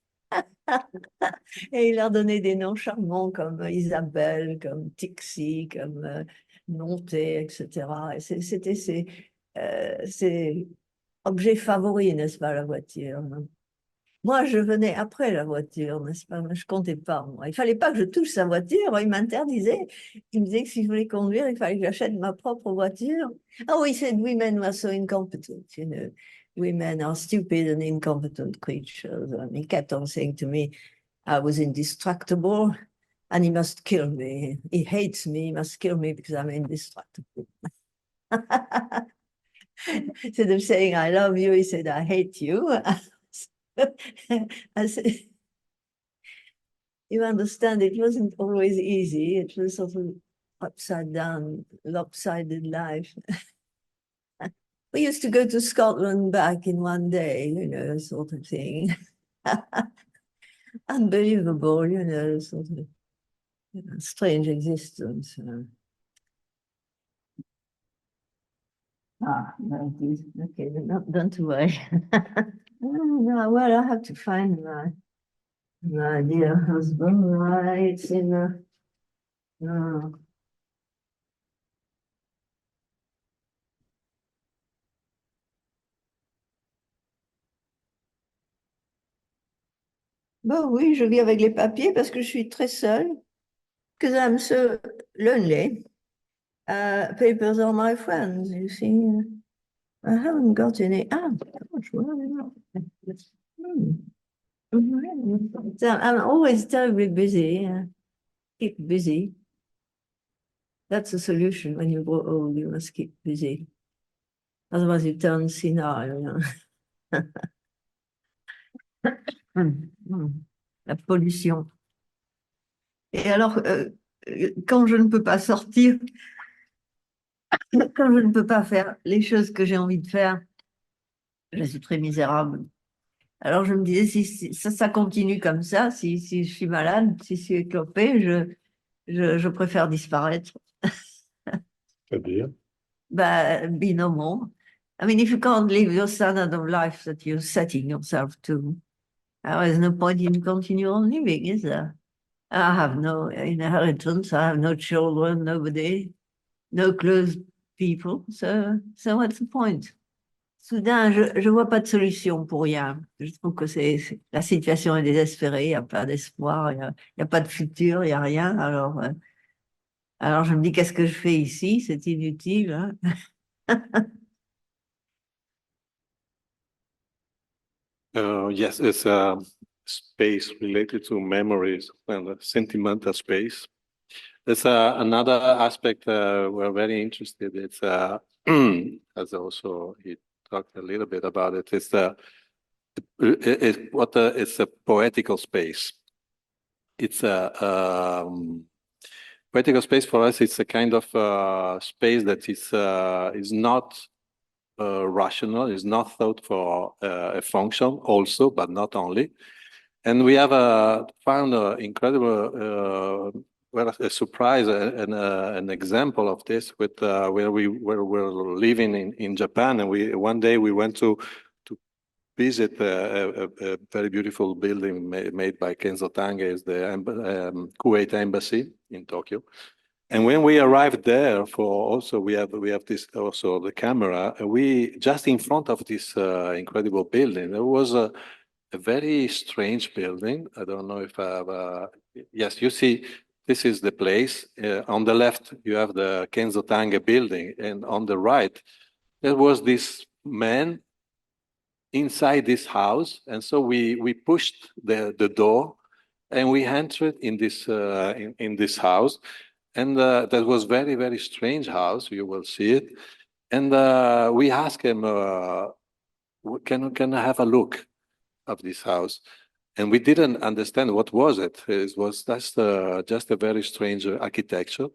Et il leur donnait des noms charmants comme Isabelle, comme Tixi, comme Montée, etc. Et c'était ses objets favoris, n'est-ce pas, la voiture. Moi, je venais après la voiture, n'est-ce pas? Je comptais pas, moi. Il fallait pas que je touche sa voiture, il m'interdisait. Il me disait que si je voulais conduire, il fallait que j'achète ma propre voiture. Oh, he said women were so incompetent, you know. Women are stupid and incompetent creatures. And he kept on saying to me, I was indestructible and he must kill me. He hates me, he must kill me because I'm indestructible. Instead of saying, I love you, he said, I hate you. I said, you understand, it wasn't always easy. It was sort of upside down, lopsided life. We used to go to Scotland back in one day, you know, sort of thing. Unbelievable, you know, sort of strange existence. No, okay, don't worry. No, well, I have to find my dear husband. Right, it's in Bon, oui, je vis avec les papiers parce que je suis très seule. Because I'm so lonely. papers are my friends, you see. I haven't got any. Ah, gosh, well, So I'm always terribly busy. Keep busy. That's the solution when you grow old. You must keep busy. Otherwise, you turn senile. You know. La pollution. Et alors, quand je ne peux pas sortir, quand je ne peux pas faire les choses que j'ai envie de faire, je suis très misérable. Alors je me disais, si ça continue comme ça, si je suis malade, si je suis éclopée, je préfère disparaître. C'est-à-dire? Be no more. I mean, if you can't live your standard of life that you're setting yourself to, there's no point in continue on living, is there? I have no inheritance, I have no children, nobody, no close people, so what's the point? Soudain, je vois pas de solution pour rien. Je trouve que la situation est désespérée, il n'y a pas d'espoir, il y a pas de futur, il n'y a rien. Alors je me dis, qu'est-ce que je fais ici? C'est inutile, hein. Yes, it's a space related to memories and a sentimental space. There's another aspect we're very interested. It's as also he talked a little bit about it. It's it's a poetical space. It's a poetical space for us. It's a kind of space that is not rational, is not thought for a function also, but not only. And we have found an incredible, well, a surprise and an example of this with where we're living in Japan, and one day we went to visit a very beautiful building made by Kenzo Tange, is the Kuwait embassy in Tokyo. And when we arrived there, we have this also the camera. We just in front of this incredible building, there was a very strange building. I don't know if I have. Yes, you see, this is the place. On the left, you have the Kenzo Tange building, and on the right, there was this man inside this house, and so we pushed the door, and we entered in this house, and that was very strange house. You will see it, and we asked him, "Can I have a look of this house?" And we didn't understand what was it. It was just a very strange architecture.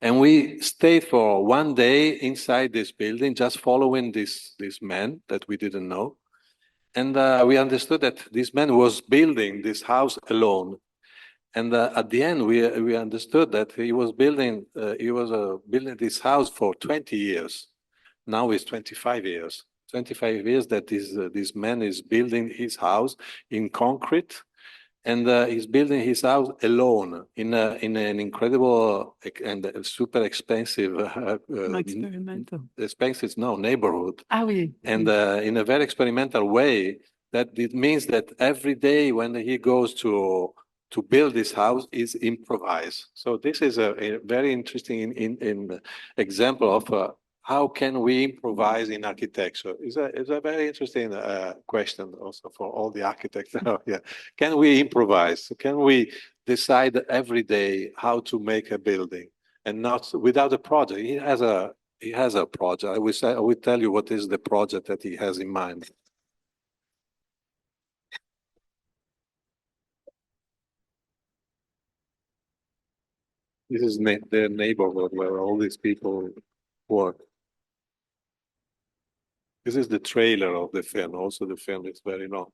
And we stayed for one day inside this building, just following this man that we didn't know. And we understood that this man was building this house alone. And at the end, we understood that he was building this house for 20 years. Now it's 25 years. 25 years that this man is building his house in concrete, and he's building his house alone in an incredible and super expensive Experimental. expensive neighborhood. Ah oui. And in a very experimental way, that it means that every day when he goes to build this house is improvised. So this is a very interesting example of how can we improvise in architecture? It's a very interesting question also for all the architects. Yeah. Can we improvise? Can we decide every day how to make a building and not without a project? He has a project. I will tell you what is the project that he has in mind. This is the neighborhood where all these people work. This is the trailer of the film. Also, the film is very long.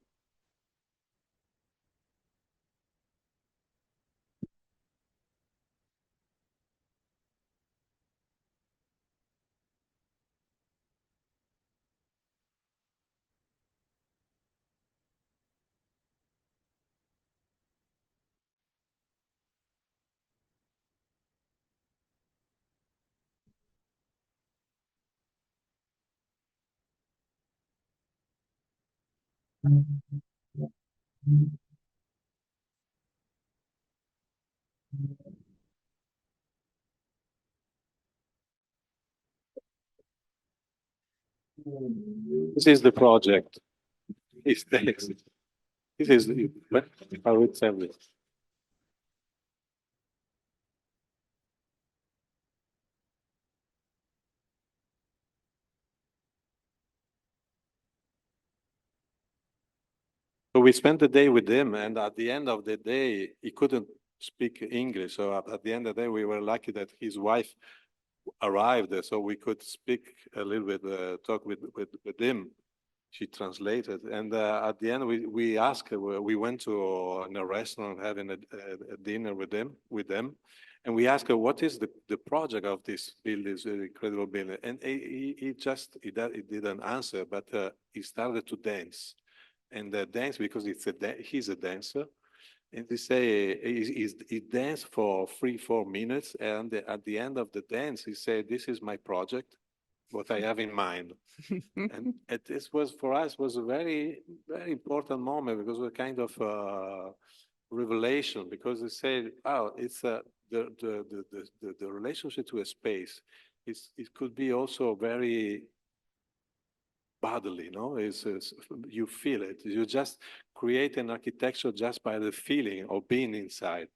This is the project. This is how it's everything. So we spent the day with him, and at the end of the day, he couldn't speak English. So at the end of the day, we were lucky that his wife arrived, so we could speak a little bit, talk with him. She translated, and at the end, we asked. We went to a restaurant having a dinner with them, and we asked her what is the project of this building, this incredible building, and he didn't answer, but he started to dance. And dance because he's a dancer, and they say he danced for 3-4 minutes, and at the end of the dance, he said, "This is my project, what I have in mind." And this was for us was a very important moment because it was a kind of revelation, because they said, "Oh, it's the relationship to a space. It could be also very bodily, no? You feel it. You just create an architecture just by the feeling of being inside.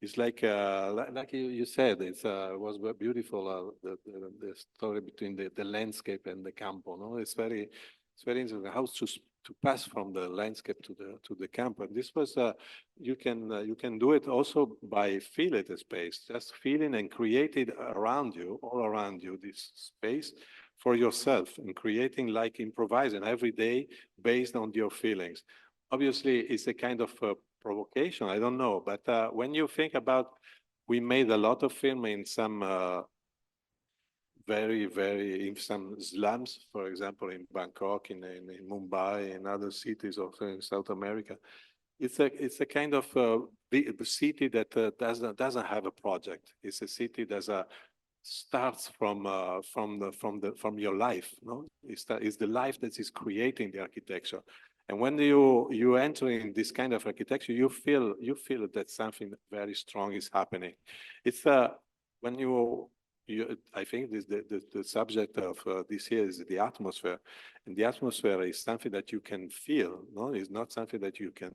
It's like you said, it was beautiful, the story between the landscape and the campo, no? It's very interesting how to pass from the landscape to the campo. And this was, you can do it also by feeling the space, just feeling and creating around you, all around you, this space for yourself, and creating, like improvising every day based on your feelings. Obviously, it's a kind of provocation, I don't know, but when you think about, we made a lot of film in some in some slums, for example, in Bangkok, in Mumbai, in other cities also in South America. It's a kind of city that doesn't have a project. It's a city that starts from your life, no? It's the life that is creating the architecture. And when you enter in this kind of architecture, you feel that something very strong is happening. It's when I think the subject of this year is the atmosphere, and the atmosphere is something that you can feel. No, it's not something that you can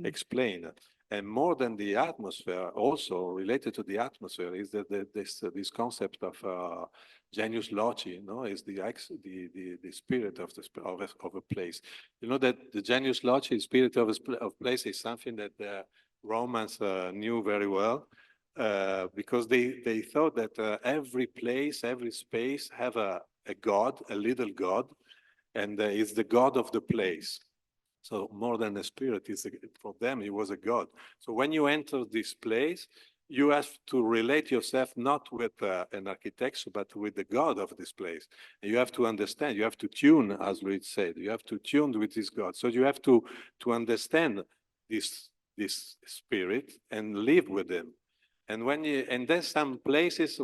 explain. And more than the atmosphere, also related to the atmosphere, is this concept of genius loci. No, is the spirit of a place. You know that the genius loci, spirit of a place, is something that the Romans knew very well. Because they thought that every place, every space have a god, a little god, and it's the god of the place. So more than a spirit, for them, it was a god. So when you enter this place, you have to relate yourself not with an architecture, but with the god of this place. And you have to understand, you have to tune, as Louise said, you have to tune with this god. So you have to understand this spirit and live with him. And there's some places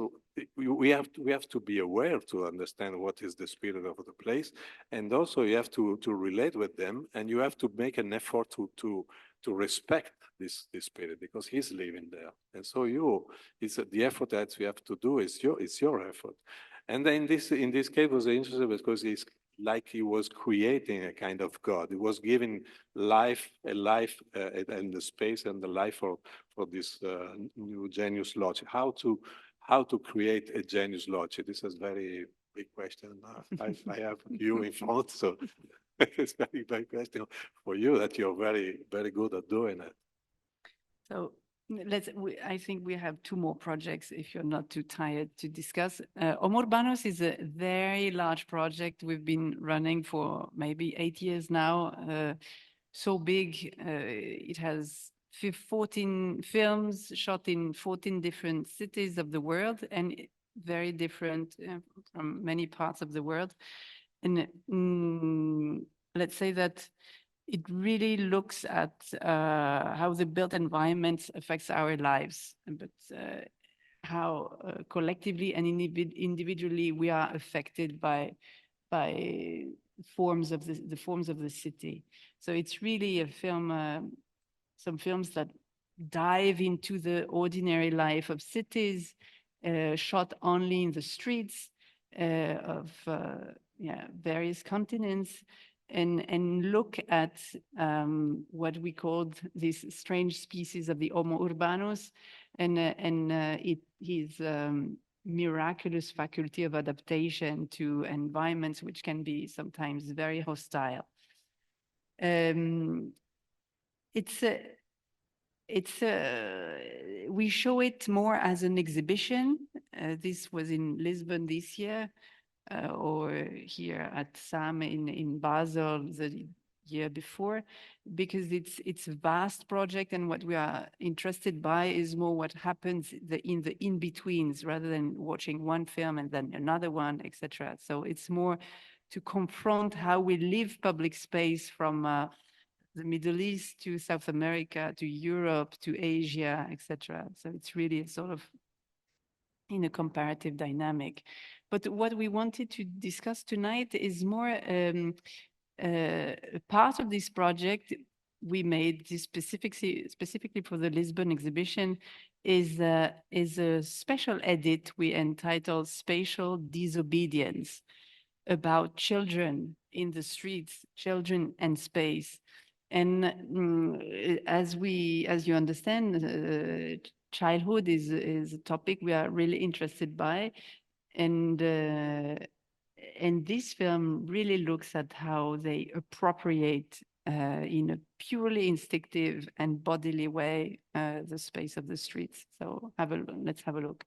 we have to be aware to understand what is the spirit of the place, and also you have to relate with them, and you have to make an effort to respect this spirit, because he's living there. And so it's the effort that you have to do is your effort. And then in this case was interesting because it's like he was creating a kind of God. He was giving life, and the space and the life for this new genius loci. How to create a genius loci? This is very big question. I have you in front, so it's very big question for you that you're very, very good at doing it. So I think we have 2 more projects if you're not too tired to discuss. Omurbanos is a very large project we've been running for maybe 8 years now. So big, it has 14 films shot in 14 different cities of the world, and very different from many parts of the world. And let's say that it really looks at how the built environment affects our lives, but how collectively and individually we are affected by forms of the forms of the city. So it's really a film, some films that dive into the ordinary life of cities, shot only in the streets, of various continents, and look at what we called these strange species of the Homo urbanus, and his miraculous faculty of adaptation to environments which can be sometimes very hostile. We show it more as an exhibition. This was in Lisbon this year, or here at SAM in Basel the year before, because it's a vast project, and what we are interested by is more what happens in the in-betweens, rather than watching one film and then another one, etc. So it's more to confront how we live public space from the Middle East to South America to Europe to Asia, etc. So it's really sort of in a comparative dynamic. But what we wanted to discuss tonight is more part of this project we made this specifically for the Lisbon exhibition is a special edit we entitled Spatial Disobedience, about children in the streets, children and space. And as you understand, childhood is a topic we are really interested by, and this film really looks at how they appropriate in a purely instinctive and bodily way the space of the streets. So let's have a look.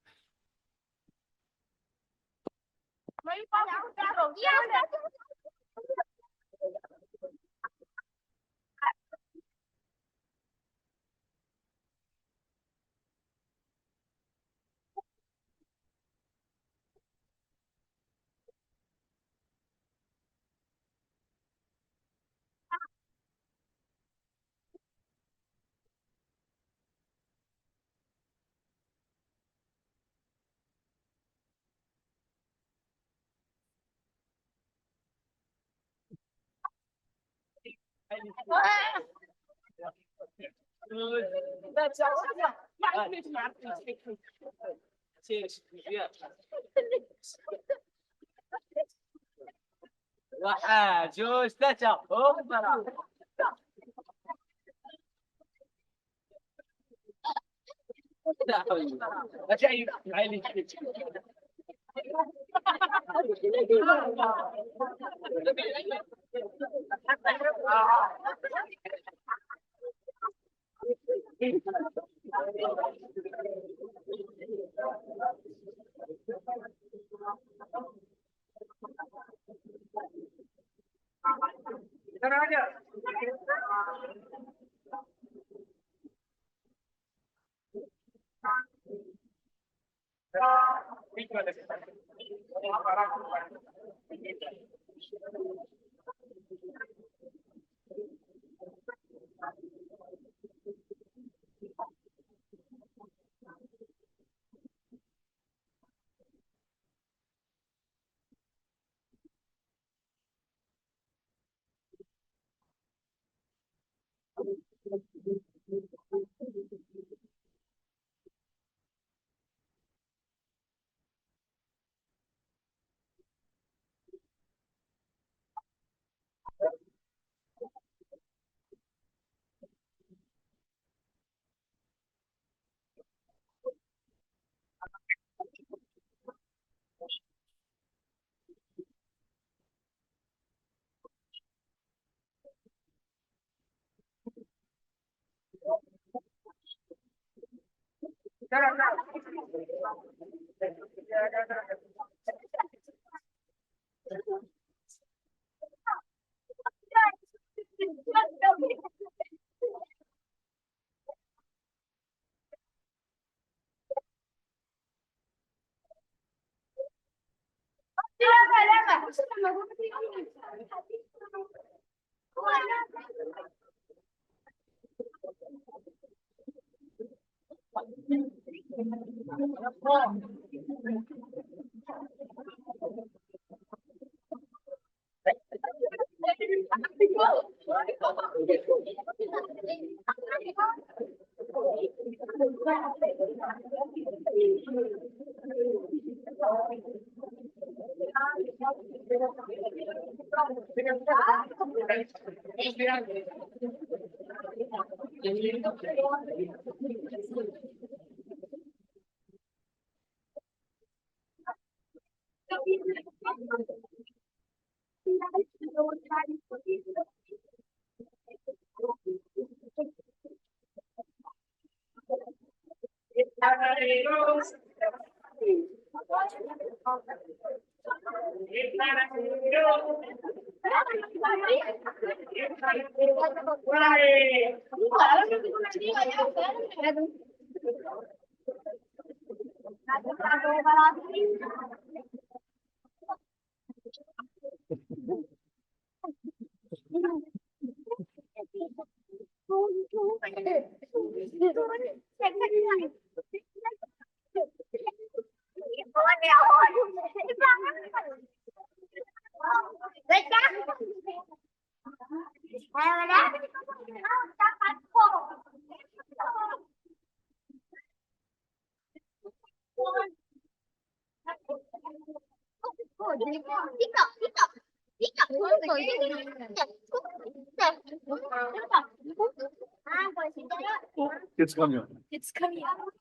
It's coming. It's coming up.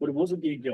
우리 무슨 얘기야?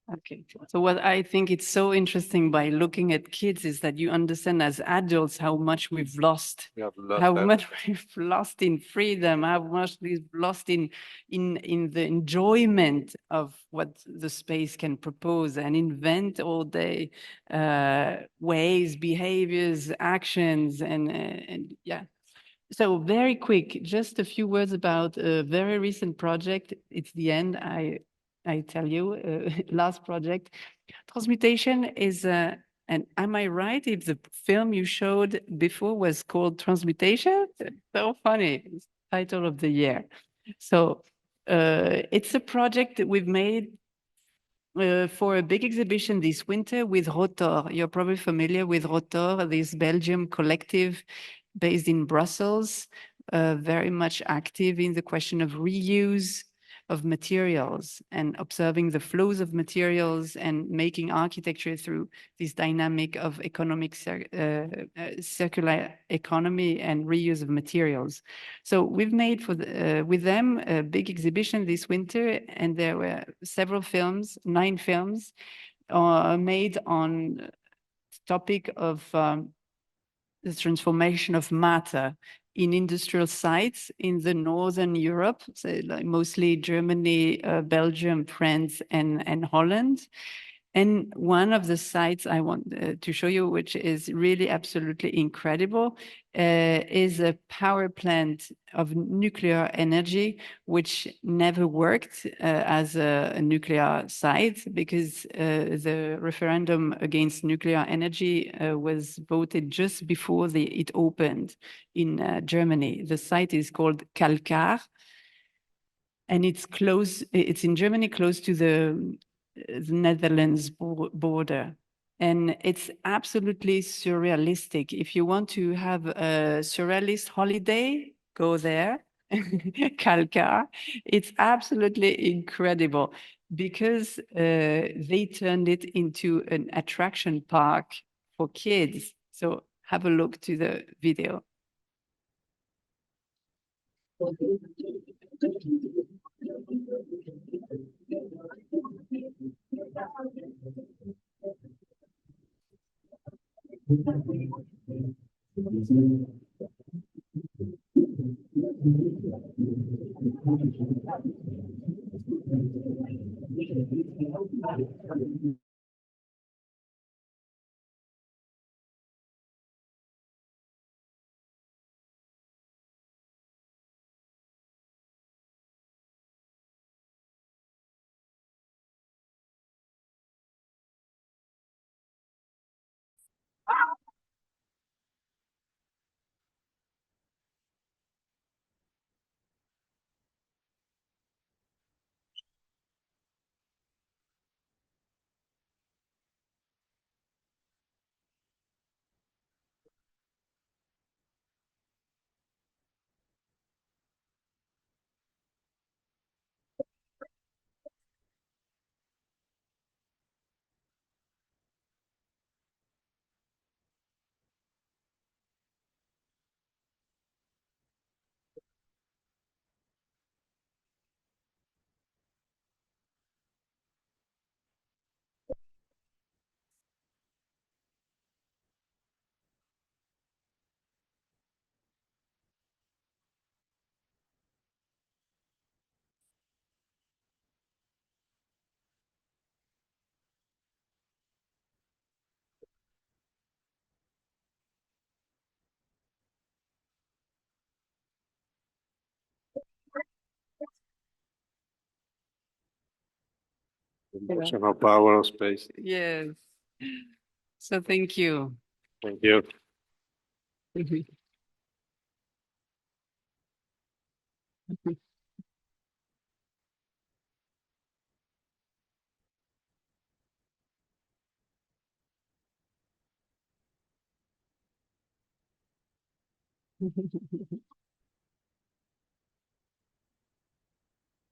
Okay, so what I think it's so interesting by looking at kids is that you understand as adults how much we've lost, We have lost how that. much we've lost in freedom, how much we've lost in the enjoyment of what the space can propose and invent all day ways, behaviors, actions, and yeah. So very quick, just a few words about a very recent project. It's the end, I tell you, last project. Transmutation is, and am I right if the film you showed before was called Transmutation? So funny, it's the title of the year. So it's a project that we've made for a big exhibition this winter with Rotor. You're probably familiar with Rotor, this Belgium collective based in Brussels, very much active in the question of reuse of materials and observing the flows of materials and making architecture through this dynamic of economic circular economy and reuse of materials. So we've made for with them a big exhibition this winter, and there were several films, 9 films made on the topic of the transformation of matter in industrial sites in the Northern Europe, so like mostly Germany, Belgium, France, and Holland. And one of the sites I want to show you, which is really absolutely incredible, is a power plant of nuclear energy, which never worked as a nuclear site because the referendum against nuclear energy was voted just before it opened in Germany. The site is called Kalkar, and it's in Germany, close to the Netherlands border. And it's absolutely surrealistic. If you want to have a surrealist holiday, go there, Kalkar. It's absolutely incredible because they turned it into an attraction park for kids. So have a look to the video. Emotional power of space. Yes. So thank you. Thank you.